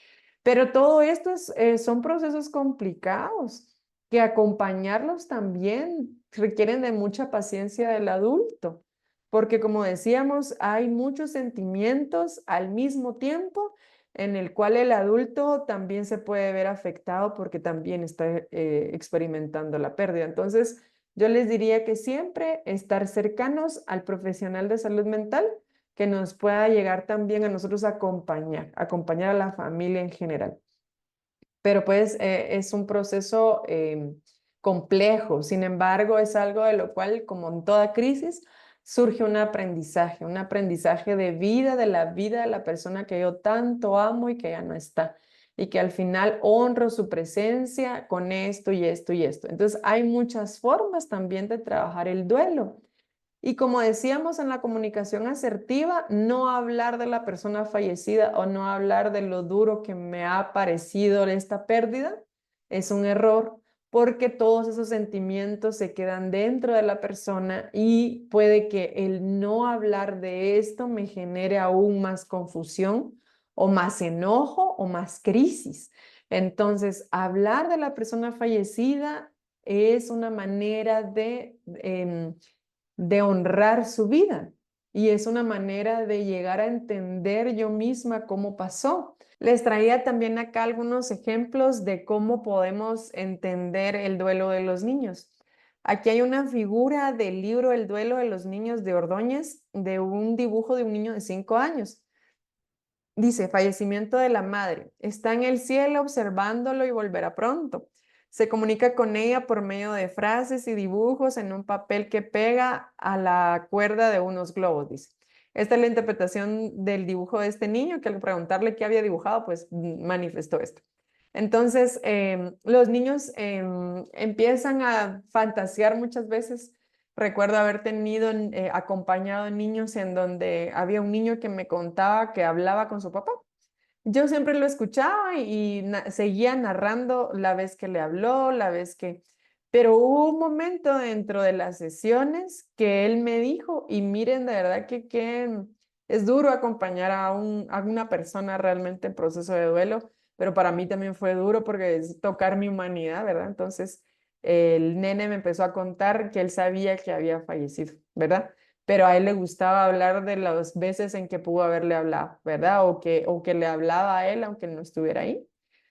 Pero todo esto son procesos complicados que acompañarlos también requieren de mucha paciencia del adulto, porque como decíamos, hay muchos sentimientos al mismo tiempo en el cual el adulto también se puede ver afectado porque también está experimentando la pérdida. Entonces, yo les diría que siempre estar cercanos al profesional de salud mental que nos pueda llegar también a nosotros a acompañar a la familia en general. Pero pues es un proceso complejo, sin embargo es algo de lo cual, como en toda crisis, surge un aprendizaje de vida, de la vida de la persona que yo tanto amo y que ya no está, y que al final honro su presencia con esto y esto y esto. Entonces hay muchas formas también de trabajar el duelo. Y como decíamos en la comunicación asertiva, no hablar de la persona fallecida o no hablar de lo duro que me ha parecido esta pérdida es un error porque todos esos sentimientos se quedan dentro de la persona y puede que el no hablar de esto me genere aún más confusión o más enojo o más crisis. Entonces, hablar de la persona fallecida es una manera de honrar su vida y es una manera de llegar a entender yo misma cómo pasó. Les traía también acá algunos ejemplos de cómo podemos entender el duelo de los niños. Aquí hay una figura del libro El duelo de los niños de Ordóñez, de un dibujo de un niño de 5 años. Dice, fallecimiento de la madre. Está en el cielo observándolo y volverá pronto. Se comunica con ella por medio de frases y dibujos en un papel que pega a la cuerda de unos globos, dice. Esta es la interpretación del dibujo de este niño, que al preguntarle qué había dibujado, pues manifestó esto. Entonces, los niños empiezan a fantasear muchas veces. Recuerdo haber tenido, acompañado niños en donde había un niño que me contaba que hablaba con su papá. Yo siempre lo escuchaba y seguía narrando la vez que le habló, la vez que... Pero hubo un momento dentro de las sesiones que él me dijo, y miren, de verdad que es duro acompañar a una persona realmente en proceso de duelo, pero para mí también fue duro porque es tocar mi humanidad, ¿verdad? Entonces, el nene me empezó a contar que él sabía que había fallecido, ¿verdad? Pero a él le gustaba hablar de las veces en que pudo haberle hablado, ¿verdad? O que le hablaba a él aunque no estuviera ahí.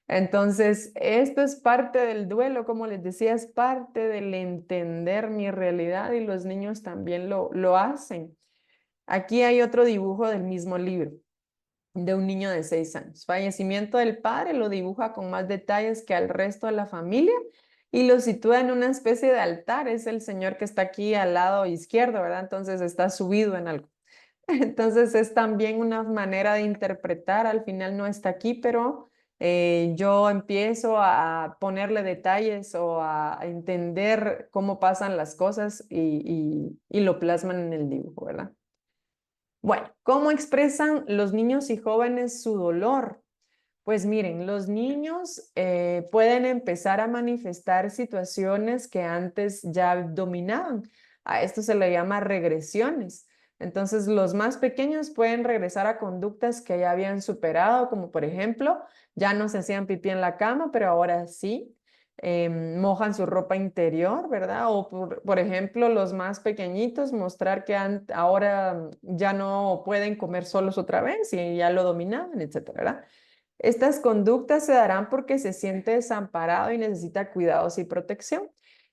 Entonces, esto es parte del duelo, como les decía, es parte del entender mi realidad y los niños también lo hacen. Aquí hay otro dibujo del mismo libro, de un niño de 6 años. Fallecimiento del padre lo dibuja con más detalles que al resto de la familia y lo sitúa en una especie de altar. Es el señor que está aquí al lado izquierdo, ¿verdad? Entonces está subido en algo. Entonces es también una manera de interpretar. Al final no está aquí, pero yo empiezo a ponerle detalles o a entender cómo pasan las cosas y lo plasman en el dibujo, ¿verdad? Bueno, ¿cómo expresan los niños y jóvenes su dolor? Pues miren, los niños pueden empezar a manifestar situaciones que antes ya dominaban. A esto se le llama regresiones. Entonces, los más pequeños pueden regresar a conductas que ya habían superado, como por ejemplo, ya no se hacían pipí en la cama, pero ahora sí. Mojan su ropa interior, ¿verdad? O por ejemplo, los más pequeñitos mostrar que ahora ya no pueden comer solos otra vez y ya lo dominaban, etcétera, ¿verdad? Estas conductas se darán porque se siente desamparado y necesita cuidados y protección.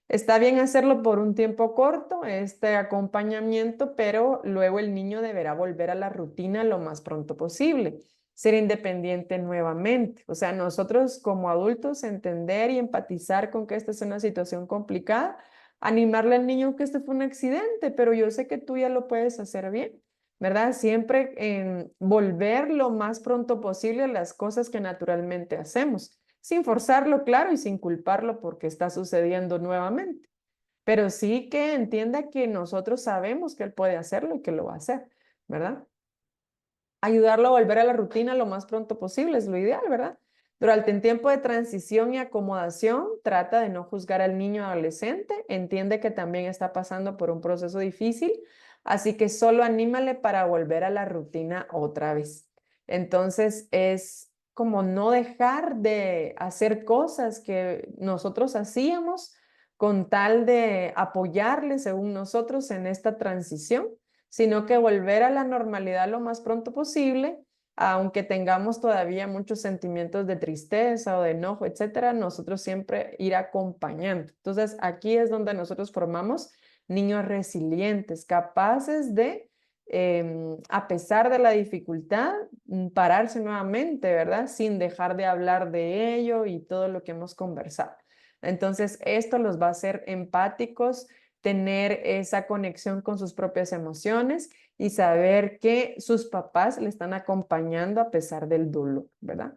Está bien hacerlo por un tiempo corto, este acompañamiento, pero luego el niño deberá volver a la rutina lo más pronto posible, ser independiente nuevamente. O sea, nosotros como adultos entender y empatizar con que esta es una situación complicada, animarle al niño que este fue un accidente, pero yo sé que tú ya lo puedes hacer bien. ¿Verdad? Siempre en volver lo más pronto posible a las cosas que naturalmente hacemos, sin forzarlo, claro, y sin culparlo porque está sucediendo nuevamente. Pero sí que entienda que nosotros sabemos que él puede hacerlo y que lo va a hacer, ¿verdad? Ayudarlo a volver a la rutina lo más pronto posible es lo ideal, ¿verdad? Durante el tiempo de transición y acomodación, trata de no juzgar al niño adolescente, entiende que también está pasando por un proceso difícil, así que solo anímale para volver a la rutina otra vez. Entonces es como no dejar de hacer cosas que nosotros hacíamos con tal de apoyarle, según nosotros, en esta transición, sino que volver a la normalidad lo más pronto posible, aunque tengamos todavía muchos sentimientos de tristeza o de enojo, etcétera, nosotros siempre ir acompañando. Entonces, aquí es donde nosotros formamos niños resilientes, capaces de, a pesar de la dificultad, pararse nuevamente, ¿verdad? Sin dejar de hablar de ello y todo lo que hemos conversado. Entonces, esto los va a hacer empáticos, tener esa conexión con sus propias emociones y saber que sus papás le están acompañando a pesar del dolor, ¿verdad?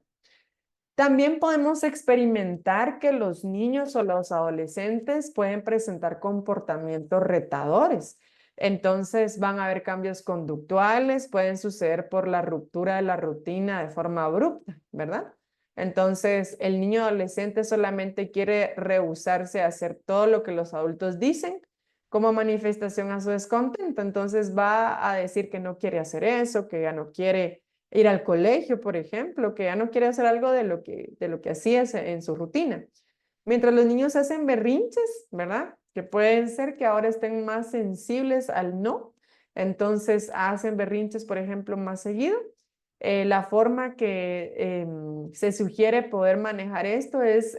También podemos experimentar que los niños o los adolescentes pueden presentar comportamientos retadores. Entonces van a haber cambios conductuales, pueden suceder por la ruptura de la rutina de forma abrupta, ¿verdad? Entonces el niño adolescente solamente quiere rehusarse a hacer todo lo que los adultos dicen como manifestación a su descontento. Entonces va a decir que no quiere hacer eso, que ya no quiere ir al colegio, por ejemplo, que ya no quiere hacer algo de lo que hacía en su rutina. Mientras los niños hacen berrinches, ¿verdad? Que pueden ser que ahora estén más sensibles al no, entonces hacen berrinches, por ejemplo, más seguido. La forma que se sugiere poder manejar esto es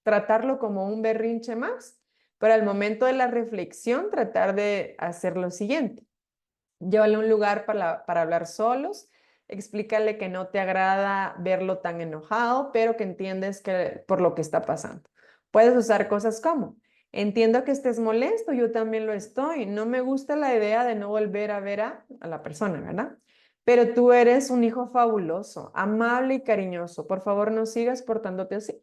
tratarlo como un berrinche más, pero al momento de la reflexión tratar de hacer lo siguiente. Llévale a un lugar para hablar solos, explícale que no te agrada verlo tan enojado, pero que entiendes que por lo que está pasando. Puedes usar cosas como, entiendo que estés molesto, yo también lo estoy, no me gusta la idea de no volver a ver a la persona, ¿verdad? pero tú eres un hijo fabuloso, amable y cariñoso. Por favor, no sigas portándote así.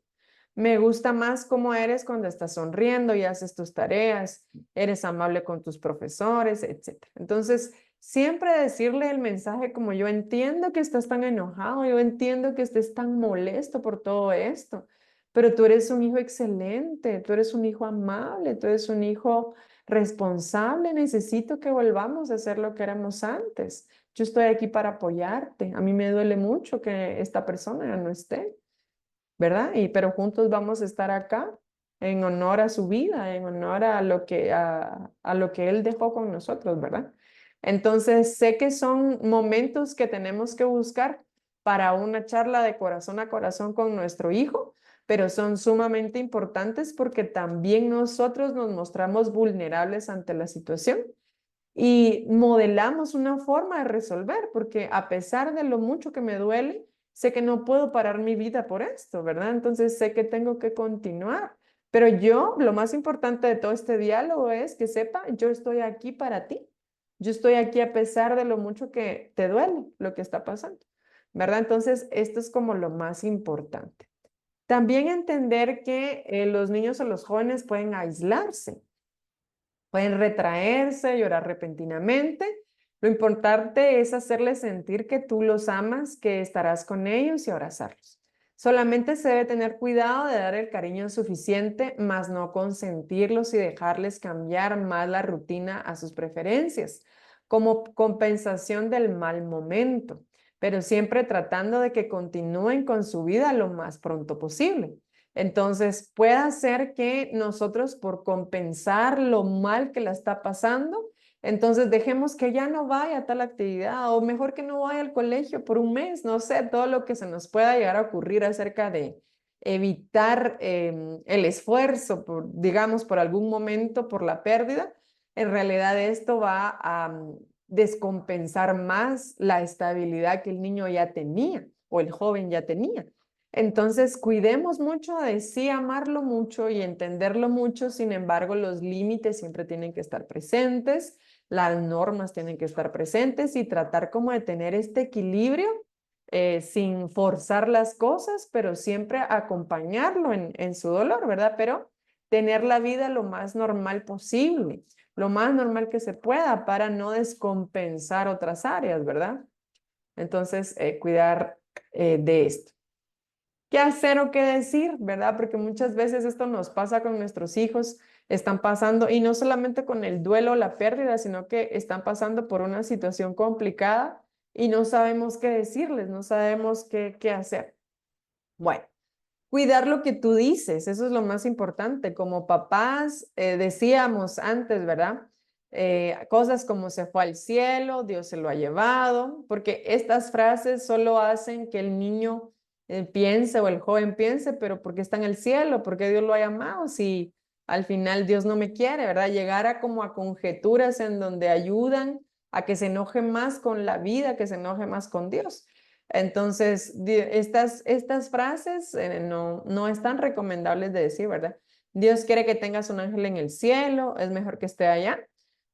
Me gusta más cómo eres cuando estás sonriendo y haces tus tareas, eres amable con tus profesores, etcétera. Entonces, siempre decirle el mensaje como yo entiendo que estás tan enojado, yo entiendo que estés tan molesto por todo esto, pero tú eres un hijo excelente, tú eres un hijo amable, tú eres un hijo responsable, necesito que volvamos a hacer lo que éramos antes. Yo estoy aquí para apoyarte. A mí me duele mucho que esta persona ya no esté, ¿verdad? Pero juntos vamos a estar acá en honor a su vida, en honor a lo que él dejó con nosotros, ¿verdad? Entonces, sé que son momentos que tenemos que buscar para una charla de corazón a corazón con nuestro hijo, pero son sumamente importantes porque también nosotros nos mostramos vulnerables ante la situación y modelamos una forma de resolver, porque a pesar de lo mucho que me duele, sé que no puedo parar mi vida por esto, ¿verdad? Entonces sé que tengo que continuar. Pero yo, lo más importante de todo este diálogo es que sepa, yo estoy aquí para ti. Yo estoy aquí a pesar de lo mucho que te duele lo que está pasando, ¿verdad? Entonces, esto es como lo más importante. También entender que los niños o los jóvenes pueden aislarse. Pueden retraerse, llorar repentinamente. Lo importante es hacerles sentir que tú los amas, que estarás con ellos y abrazarlos. Solamente se debe tener cuidado de dar el cariño suficiente, más no consentirlos y dejarles cambiar más la rutina a sus preferencias, como compensación del mal momento, pero siempre tratando de que continúen con su vida lo más pronto posible. Entonces, puede ser que nosotros por compensar lo mal que la está pasando, entonces dejemos que ya no vaya a tal actividad o mejor que no vaya al colegio por un mes, no sé, todo lo que se nos pueda llegar a ocurrir acerca de evitar el esfuerzo, digamos, por algún momento, por la pérdida. En realidad esto va a descompensar más la estabilidad que el niño ya tenía o el joven ya tenía. Entonces, cuidemos mucho de sí amarlo mucho y entenderlo mucho, sin embargo, los límites siempre tienen que estar presentes, las normas tienen que estar presentes y tratar como de tener este equilibrio sin forzar las cosas, pero siempre acompañarlo en su dolor, ¿verdad? Pero tener la vida lo más normal posible, lo más normal que se pueda para no descompensar otras áreas, ¿verdad? Entonces, cuidar de esto. ¿Qué hacer o qué decir, verdad? Porque muchas veces esto nos pasa con nuestros hijos, están pasando, y no solamente con el duelo o la pérdida, sino que están pasando por una situación complicada y no sabemos qué decirles, no sabemos qué hacer. Bueno, cuidar lo que tú dices, eso es lo más importante. Como papás, decíamos antes, ¿verdad? Cosas como se fue al cielo, Dios se lo ha llevado, porque estas frases solo hacen que el niño piense o el joven piense, pero ¿por qué está en el cielo? ¿Por qué Dios lo ha llamado? Si al final Dios no me quiere, ¿verdad? Llegar a como a conjeturas en donde ayudan a que se enoje más con la vida, que se enoje más con Dios. Entonces, estas frases no están recomendables de decir, ¿verdad? Dios quiere que tengas un ángel en el cielo, es mejor que esté allá,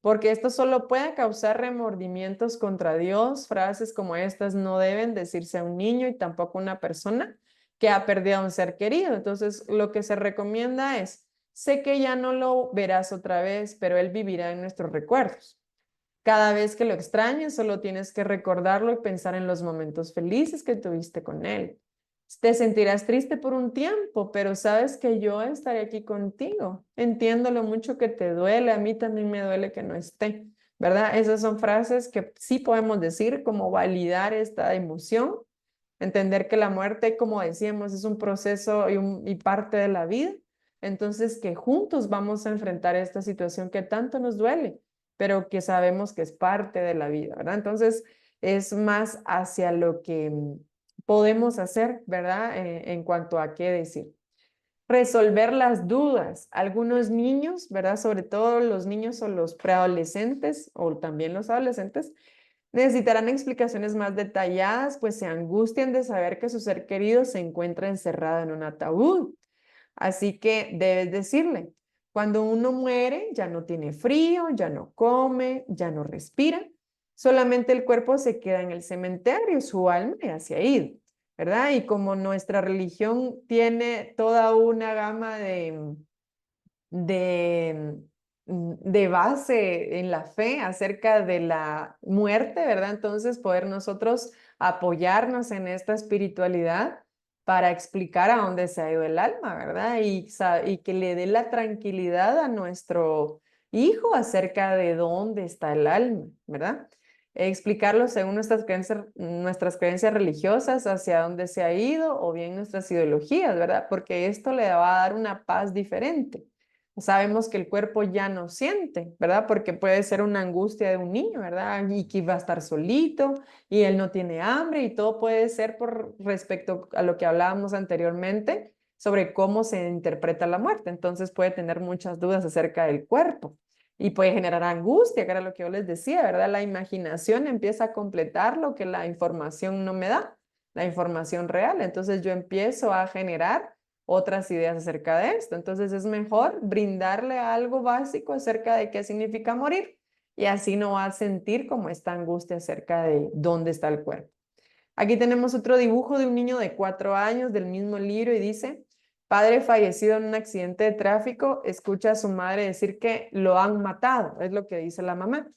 porque esto solo puede causar remordimientos contra Dios. Frases como estas no deben decirse a un niño y tampoco a una persona que ha perdido a un ser querido. Entonces, lo que se recomienda es, sé que ya no lo verás otra vez, pero él vivirá en nuestros recuerdos. Cada vez que lo extrañes, solo tienes que recordarlo y pensar en los momentos felices que tuviste con él. Te sentirás triste por un tiempo, pero sabes que yo estaré aquí contigo. Entiendo lo mucho que te duele, a mí también me duele que no esté, ¿verdad? Esas son frases que sí podemos decir como validar esta emoción, entender que la muerte, como decíamos, es un proceso y parte de la vida. Entonces, que juntos vamos a enfrentar esta situación que tanto nos duele, pero que sabemos que es parte de la vida, ¿verdad? Entonces, es más hacia lo que podemos hacer, ¿verdad? En cuanto a qué decir. Resolver las dudas. Algunos niños, ¿verdad? Sobre todo los niños o los preadolescentes o también los adolescentes, necesitarán explicaciones más detalladas, pues se angustian de saber que su ser querido se encuentra encerrado en un ataúd. Así que debes decirle, cuando uno muere, ya no tiene frío, ya no come, ya no respira. solamente el cuerpo se queda en el cementerio, su alma ya se ha ido, ¿verdad? Y como nuestra religión tiene toda una gama de, de base en la fe acerca de la muerte, ¿verdad? Entonces poder nosotros apoyarnos en esta espiritualidad para explicar a dónde se ha ido el alma, ¿verdad? Y que le dé la tranquilidad a nuestro hijo acerca de dónde está el alma, ¿verdad? Explicarlo según nuestras creencias religiosas hacia dónde se ha ido o bien nuestras ideologías, ¿verdad? Porque esto le va a dar una paz diferente. Sabemos que el cuerpo ya no siente, ¿verdad? Porque puede ser una angustia de un niño, ¿verdad? Y que va a estar solito y él no tiene hambre y todo puede ser por respecto a lo que hablábamos anteriormente sobre cómo se interpreta la muerte. Entonces puede tener muchas dudas acerca del cuerpo y puede generar angustia, que era lo que yo les decía, ¿verdad? La imaginación empieza a completar lo que la información no me da, la información real. Entonces yo empiezo a generar otras ideas acerca de esto. Entonces es mejor brindarle algo básico acerca de qué significa morir y así no va a sentir como esta angustia acerca de dónde está el cuerpo. Aquí tenemos otro dibujo de un niño de 4 años del mismo libro y dice, padre fallecido en un accidente de tráfico, escucha a su madre decir que lo han matado, es lo que dice la mamá.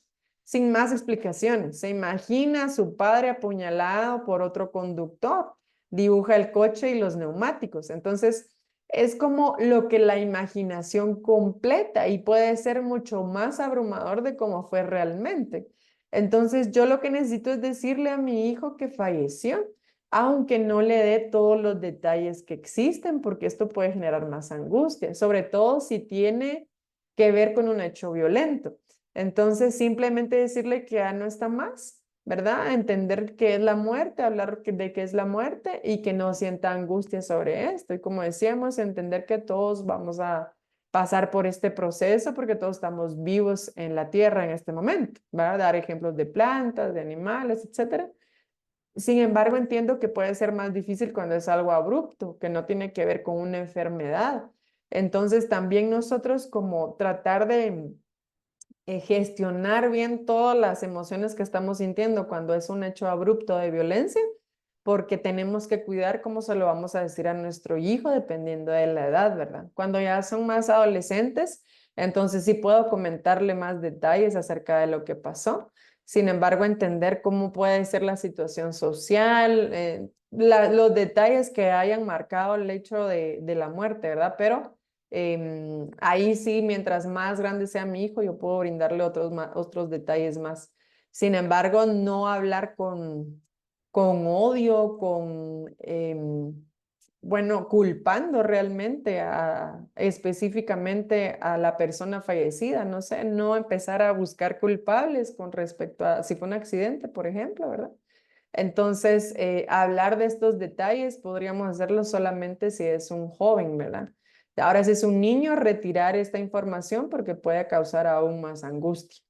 Sin más explicaciones, se imagina a su padre apuñalado por otro conductor, dibuja el coche y los neumáticos. Entonces, es como lo que la imaginación completa y puede ser mucho más abrumador de cómo fue realmente. Entonces, yo lo que necesito es decirle a mi hijo que falleció, aunque no le dé todos los detalles que existen, porque esto puede generar más angustia, sobre todo si tiene que ver con un hecho violento. Entonces, simplemente decirle que ya no está más, ¿verdad? Entender qué es la muerte, hablar de qué es la muerte y que no sienta angustia sobre esto. Y como decíamos, entender que todos vamos a pasar por este proceso porque todos estamos vivos en la tierra en este momento, ¿va? Dar ejemplos de plantas, de animales, etcétera. Sin embargo, entiendo que puede ser más difícil cuando es algo abrupto, que no tiene que ver con una enfermedad. Entonces, también nosotros como tratar de gestionar bien todas las emociones que estamos sintiendo cuando es un hecho abrupto de violencia, porque tenemos que cuidar cómo se lo vamos a decir a nuestro hijo dependiendo de la edad, ¿verdad? Cuando ya son más adolescentes, entonces sí puedo comentarle más detalles acerca de lo que pasó. Sin embargo, entender cómo puede ser la situación social, los detalles que hayan marcado el hecho de la muerte, ¿verdad? Pero ahí sí, mientras más grande sea mi hijo, yo puedo brindarle otros detalles más. Sin embargo, no hablar con odio, bueno, culpando realmente específicamente a la persona fallecida, no sé, no empezar a buscar culpables con respecto a si fue un accidente, por ejemplo, ¿verdad? Entonces, hablar de estos detalles podríamos hacerlo solamente si es un joven, ¿verdad? Ahora, si es un niño, retirar esta información porque puede causar aún más angustia.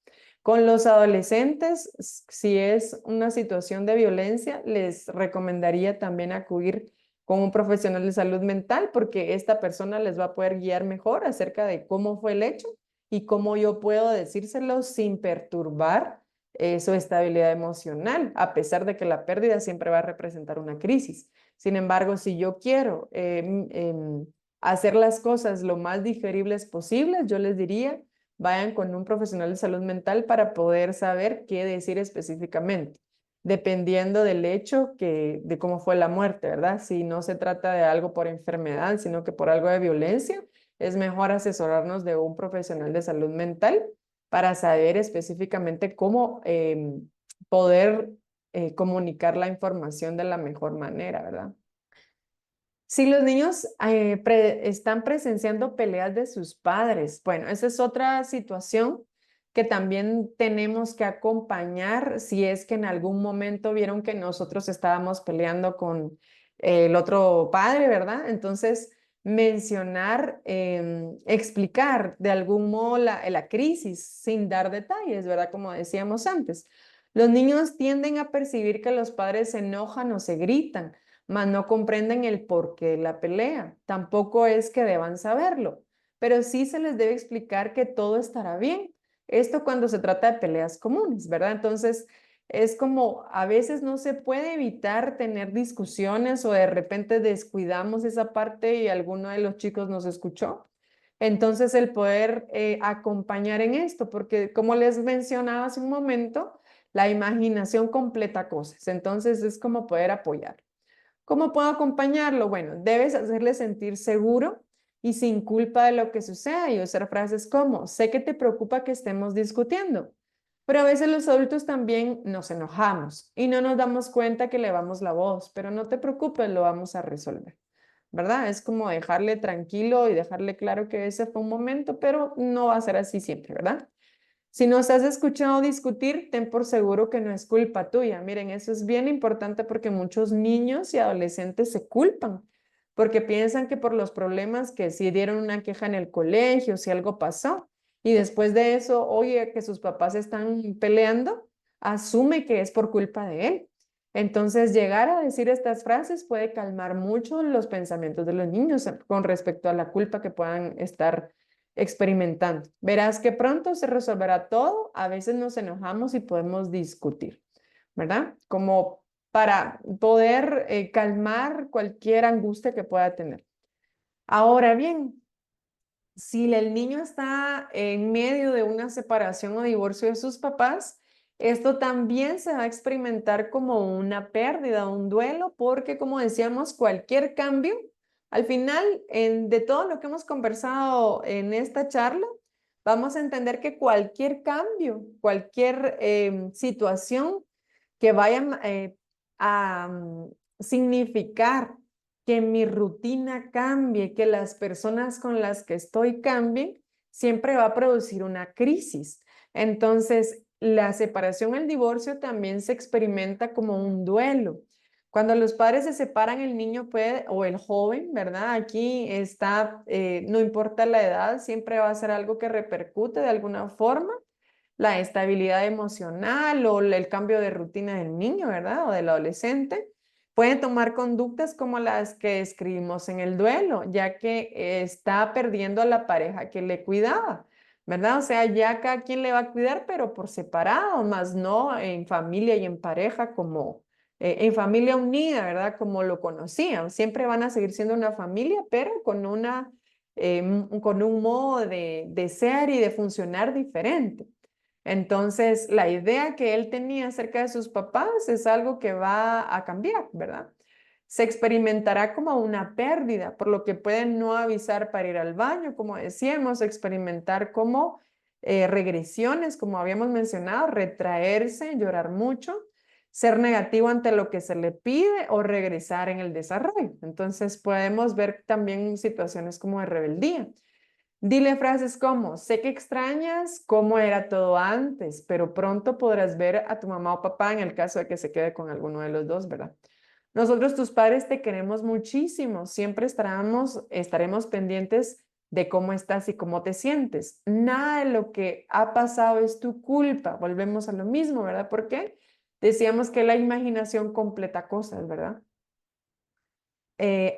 Con los adolescentes, si es una situación de violencia, les recomendaría también acudir con un profesional de salud mental porque esta persona les va a poder guiar mejor acerca de cómo fue el hecho y cómo yo puedo decírselo sin perturbar su estabilidad emocional, a pesar de que la pérdida siempre va a representar una crisis. Sin embargo, si yo quiero hacer las cosas lo más digeribles posibles, yo les diría, vayan con un profesional de salud mental para poder saber qué decir específicamente, dependiendo del hecho de cómo fue la muerte, ¿verdad? Si no se trata de algo por enfermedad, sino que por algo de violencia, es mejor asesorarnos de un profesional de salud mental para saber específicamente cómo poder comunicar la información de la mejor manera, ¿verdad? Si los niños están presenciando peleas de sus padres, bueno, esa es otra situación que también tenemos que acompañar si es que en algún momento vieron que nosotros estábamos peleando con el otro padre, ¿verdad? Entonces, mencionar, explicar de algún modo la crisis sin dar detalles, ¿verdad? Como decíamos antes. Los niños tienden a percibir que los padres se enojan o se gritan mas no comprenden el porqué de la pelea. Tampoco es que deban saberlo, pero sí se les debe explicar que todo estará bien. Esto cuando se trata de peleas comunes, ¿verdad? Entonces, es como a veces no se puede evitar tener discusiones o de repente descuidamos esa parte y alguno de los chicos nos escuchó. Entonces, el poder acompañar en esto, porque como les mencionaba hace un momento, la imaginación completa cosas. Entonces, es como poder apoyar. ¿Cómo puedo acompañarlo? Bueno, debes hacerle sentir seguro y sin culpa de lo que suceda y usar frases como, sé que te preocupa que estemos discutiendo, pero a veces los adultos también nos enojamos y no nos damos cuenta que elevamos la voz, pero no te preocupes, lo vamos a resolver, ¿verdad? Es como dejarle tranquilo y dejarle claro que ese fue un momento, pero no va a ser así siempre, ¿verdad? Si nos has escuchado discutir, ten por seguro que no es culpa tuya. Miren, eso es bien importante porque muchos niños y adolescentes se culpan porque piensan que por los problemas que si dieron una queja en el colegio, si algo pasó, y después de eso, oye, que sus papás están peleando, asume que es por culpa de él. Entonces, llegar a decir estas frases puede calmar mucho los pensamientos de los niños con respecto a la culpa que puedan estar experimentando. Verás que pronto se resolverá todo, a veces nos enojamos y podemos discutir, ¿verdad? Como para poder calmar cualquier angustia que pueda tener. Ahora bien, si el niño está en medio de una separación o divorcio de sus papás, esto también se va a experimentar como una pérdida, un duelo, porque como decíamos, cualquier cambio, al final de todo lo que hemos conversado en esta charla, vamos a entender que cualquier cambio, cualquier situación que vaya a significar que mi rutina cambie, que las personas con las que estoy cambien, siempre va a producir una crisis. Entonces, la separación, el divorcio también se experimenta como un duelo. Cuando los padres se separan, el niño puede, o el joven, ¿verdad? Aquí está, no importa la edad, siempre va a ser algo que repercute de alguna forma la estabilidad emocional o el cambio de rutina del niño, ¿verdad? O del adolescente. Pueden tomar conductas como las que escribimos en el duelo, ya que está perdiendo a la pareja que le cuidaba, ¿verdad? O sea, ya cada quien le va a cuidar, pero por separado, más no en familia y en pareja como en familia unida, ¿verdad? Como lo conocían. Siempre van a seguir siendo una familia, pero con un modo de ser y de funcionar diferente. Entonces, la idea que él tenía acerca de sus papás es algo que va a cambiar, ¿verdad? Se experimentará como una pérdida, por lo que pueden no avisar para ir al baño, como decíamos, experimentar como regresiones, como habíamos mencionado, retraerse, llorar mucho, ser negativo ante lo que se le pide o regresar en el desarrollo. Entonces, podemos ver también situaciones como de rebeldía. Dile frases como, sé que extrañas cómo era todo antes, pero pronto podrás ver a tu mamá o papá en el caso de que se quede con alguno de los dos, ¿verdad? Nosotros, tus padres, te queremos muchísimo. Siempre estaremos pendientes de cómo estás y cómo te sientes. Nada de lo que ha pasado es tu culpa. Volvemos a lo mismo, ¿verdad? ¿Por qué? Decíamos que la imaginación completa cosas, ¿verdad?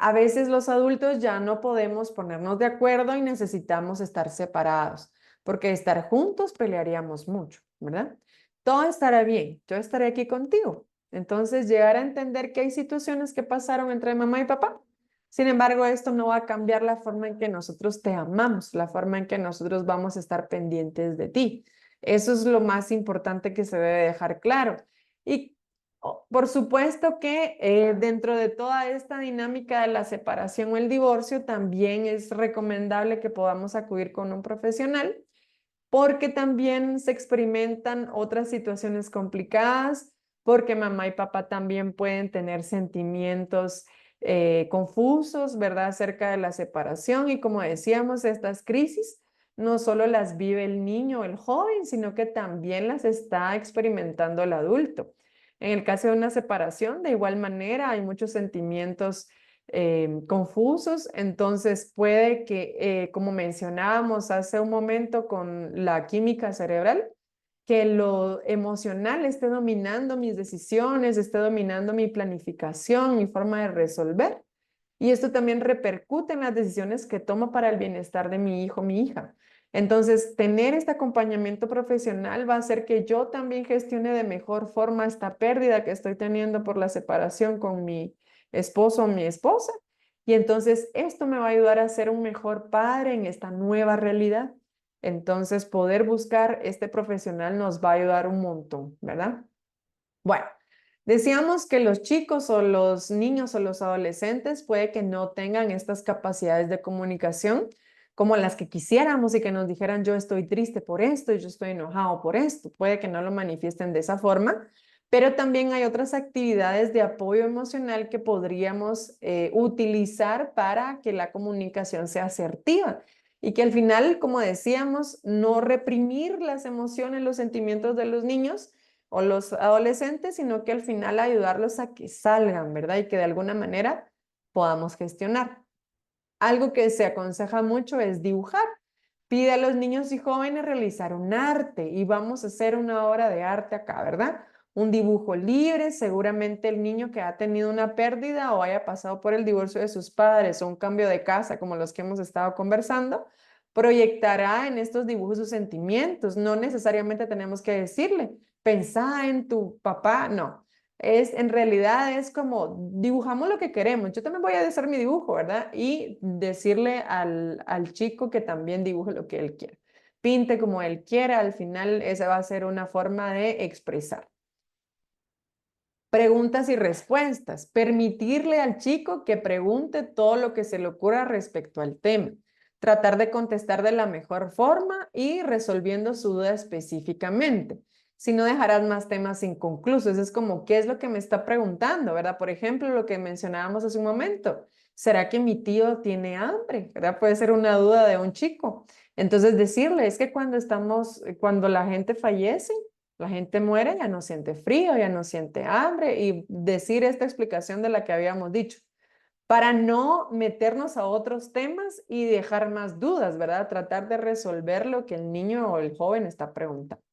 A veces los adultos ya no podemos ponernos de acuerdo y necesitamos estar separados, porque estar juntos pelearíamos mucho, ¿verdad? Todo estará bien, yo estaré aquí contigo. Entonces, llegar a entender que hay situaciones que pasaron entre mamá y papá. Sin embargo, esto no va a cambiar la forma en que nosotros te amamos, la forma en que nosotros vamos a estar pendientes de ti. Eso es lo más importante que se debe dejar claro. Y por supuesto que dentro de toda esta dinámica de la separación o el divorcio, también es recomendable que podamos acudir con un profesional porque también se experimentan otras situaciones complicadas, porque mamá y papá también pueden tener sentimientos confusos, ¿verdad? Acerca de la separación y como decíamos, estas crisis no solo las vive el niño o el joven, sino que también las está experimentando el adulto. En el caso de una separación, de igual manera, hay muchos sentimientos confusos, entonces puede que, como mencionábamos hace un momento con la química cerebral, que lo emocional esté dominando mis decisiones, esté dominando mi planificación, mi forma de resolver. Y esto también repercute en las decisiones que tomo para el bienestar de mi hijo, mi hija. Entonces, tener este acompañamiento profesional va a hacer que yo también gestione de mejor forma esta pérdida que estoy teniendo por la separación con mi esposo o mi esposa. Y entonces esto me va a ayudar a ser un mejor padre en esta nueva realidad. Entonces, poder buscar este profesional nos va a ayudar un montón, ¿verdad? Bueno, decíamos que los chicos o los niños o los adolescentes puede que no tengan estas capacidades de comunicación como las que quisiéramos y que nos dijeran yo estoy triste por esto y yo estoy enojado por esto. Puede que no lo manifiesten de esa forma, pero también hay otras actividades de apoyo emocional que podríamos utilizar para que la comunicación sea asertiva y que al final, como decíamos, no reprimir las emociones, los sentimientos de los niños o los adolescentes, sino que al final ayudarlos a que salgan, ¿verdad? Y que de alguna manera podamos gestionar. Algo que se aconseja mucho es dibujar. Pide a los niños y jóvenes realizar un arte y vamos a hacer una obra de arte acá, ¿verdad? Un dibujo libre, seguramente el niño que ha tenido una pérdida o haya pasado por el divorcio de sus padres o un cambio de casa, como los que hemos estado conversando, proyectará en estos dibujos sus sentimientos. No necesariamente tenemos que decirle, pensá en tu papá, no. En realidad es como dibujamos lo que queremos. Yo también voy a hacer mi dibujo, ¿verdad? Y decirle al chico que también dibuje lo que él quiera. Pinte como él quiera, al final esa va a ser una forma de expresar. Preguntas y respuestas. Permitirle al chico que pregunte todo lo que se le ocurra respecto al tema. Tratar de contestar de la mejor forma y resolviendo su duda específicamente. Si no, dejarás más temas inconclusos. Es como, ¿qué es lo que me está preguntando? ¿Verdad? Por ejemplo, lo que mencionábamos hace un momento. ¿Será que mi tío tiene hambre? ¿Verdad? Puede ser una duda de un chico. Entonces decirle, es que cuando la gente fallece, la gente muere, ya no siente frío, ya no siente hambre y decir esta explicación de la que habíamos dicho, para no meternos a otros temas y dejar más dudas, ¿verdad? Tratar de resolver lo que el niño o el joven está preguntando.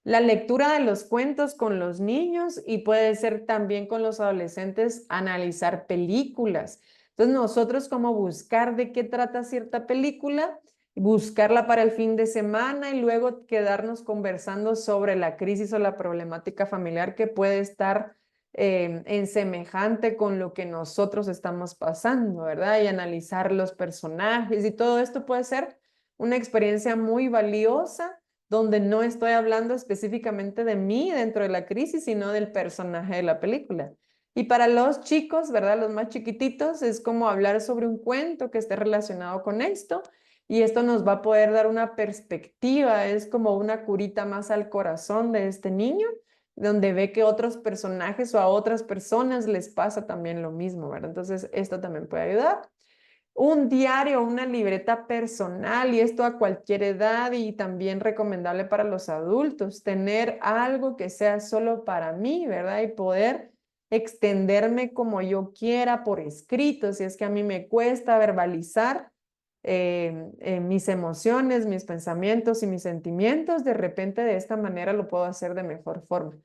La lectura de los cuentos con los niños y puede ser también con los adolescentes analizar películas. Entonces nosotros como buscar de qué trata cierta película, buscarla para el fin de semana y luego quedarnos conversando sobre la crisis o la problemática familiar que puede estar en semejante con lo que nosotros estamos pasando, ¿verdad? Y analizar los personajes y todo esto puede ser una experiencia muy valiosa donde no estoy hablando específicamente de mí dentro de la crisis, sino del personaje de la película. Y para los chicos, ¿verdad? Los más chiquititos, es como hablar sobre un cuento que esté relacionado con esto. Y esto nos va a poder dar una perspectiva, es como una curita más al corazón de este niño, donde ve que otros personajes o a otras personas les pasa también lo mismo, ¿verdad? Entonces, esto también puede ayudar. Un diario, una libreta personal y esto a cualquier edad y también recomendable para los adultos, tener algo que sea solo para mí, ¿verdad? Y poder extenderme como yo quiera por escrito, si es que a mí me cuesta verbalizar mis emociones, mis pensamientos y mis sentimientos, de repente de esta manera lo puedo hacer de mejor forma.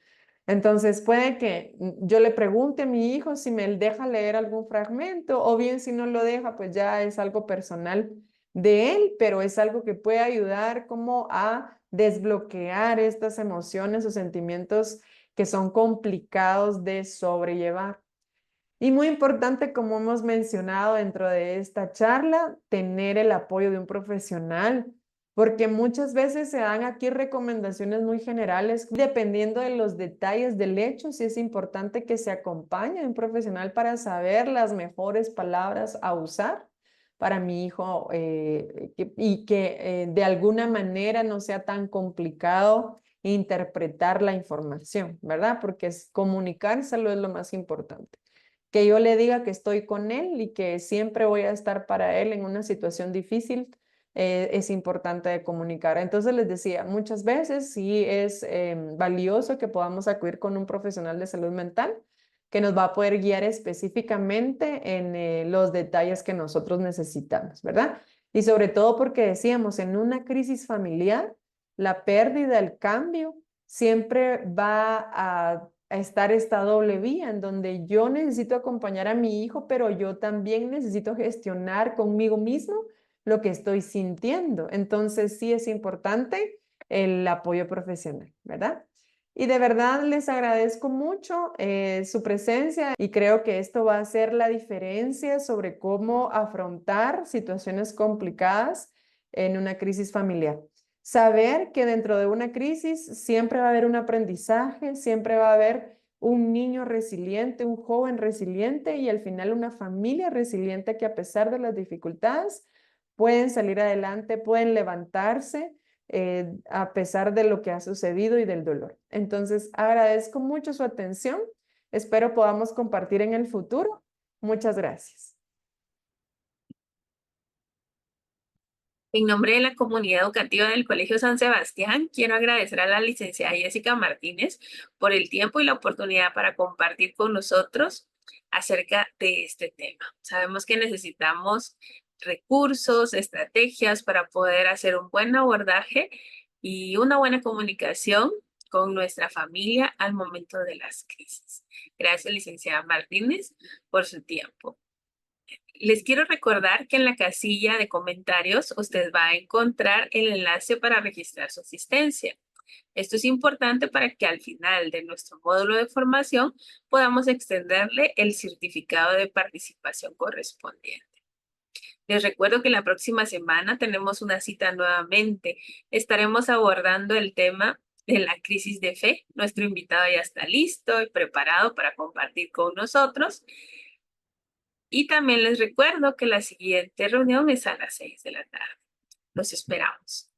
Entonces puede que yo le pregunte a mi hijo si me deja leer algún fragmento o bien si no lo deja, pues ya es algo personal de él, pero es algo que puede ayudar como a desbloquear estas emociones o sentimientos que son complicados de sobrellevar. Y muy importante, como hemos mencionado dentro de esta charla, tener el apoyo de un profesional, porque muchas veces se dan aquí recomendaciones muy generales, dependiendo de los detalles del hecho, sí es importante que se acompañe de un profesional para saber las mejores palabras a usar para mi hijo y que de alguna manera no sea tan complicado interpretar la información, ¿verdad? Porque comunicárselo es lo más importante que yo le diga que estoy con él y que siempre voy a estar para él en una situación difícil, es importante de comunicar. Entonces les decía, muchas veces sí es valioso que podamos acudir con un profesional de salud mental que nos va a poder guiar específicamente en los detalles que nosotros necesitamos, ¿verdad? Y sobre todo porque decíamos, en una crisis familiar, la pérdida, el cambio, siempre va a estar esta doble vía en donde yo necesito acompañar a mi hijo, pero yo también necesito gestionar conmigo mismo lo que estoy sintiendo. Entonces sí es importante el apoyo profesional, ¿verdad? Y de verdad les agradezco mucho su presencia y creo que esto va a hacer la diferencia sobre cómo afrontar situaciones complicadas en una crisis familiar. Saber que dentro de una crisis siempre va a haber un aprendizaje, siempre va a haber un niño resiliente, un joven resiliente y al final una familia resiliente que a pesar de las dificultades pueden salir adelante, pueden levantarse a pesar de lo que ha sucedido y del dolor. Entonces, agradezco mucho su atención. Espero podamos compartir en el futuro. Muchas gracias. En nombre de la comunidad educativa del Colegio San Sebastián, quiero agradecer a la licenciada Jessica Martínez por el tiempo y la oportunidad para compartir con nosotros acerca de este tema. Sabemos que necesitamos recursos, estrategias para poder hacer un buen abordaje y una buena comunicación con nuestra familia al momento de las crisis. Gracias, licenciada Martínez, por su tiempo. Les quiero recordar que en la casilla de comentarios usted va a encontrar el enlace para registrar su asistencia. Esto es importante para que al final de nuestro módulo de formación podamos extenderle el certificado de participación correspondiente. Les recuerdo que la próxima semana tenemos una cita nuevamente. Estaremos abordando el tema de la crisis de fe. Nuestro invitado ya está listo y preparado para compartir con nosotros. Y también les recuerdo que la siguiente reunión es a las 6 de la tarde. Los esperamos.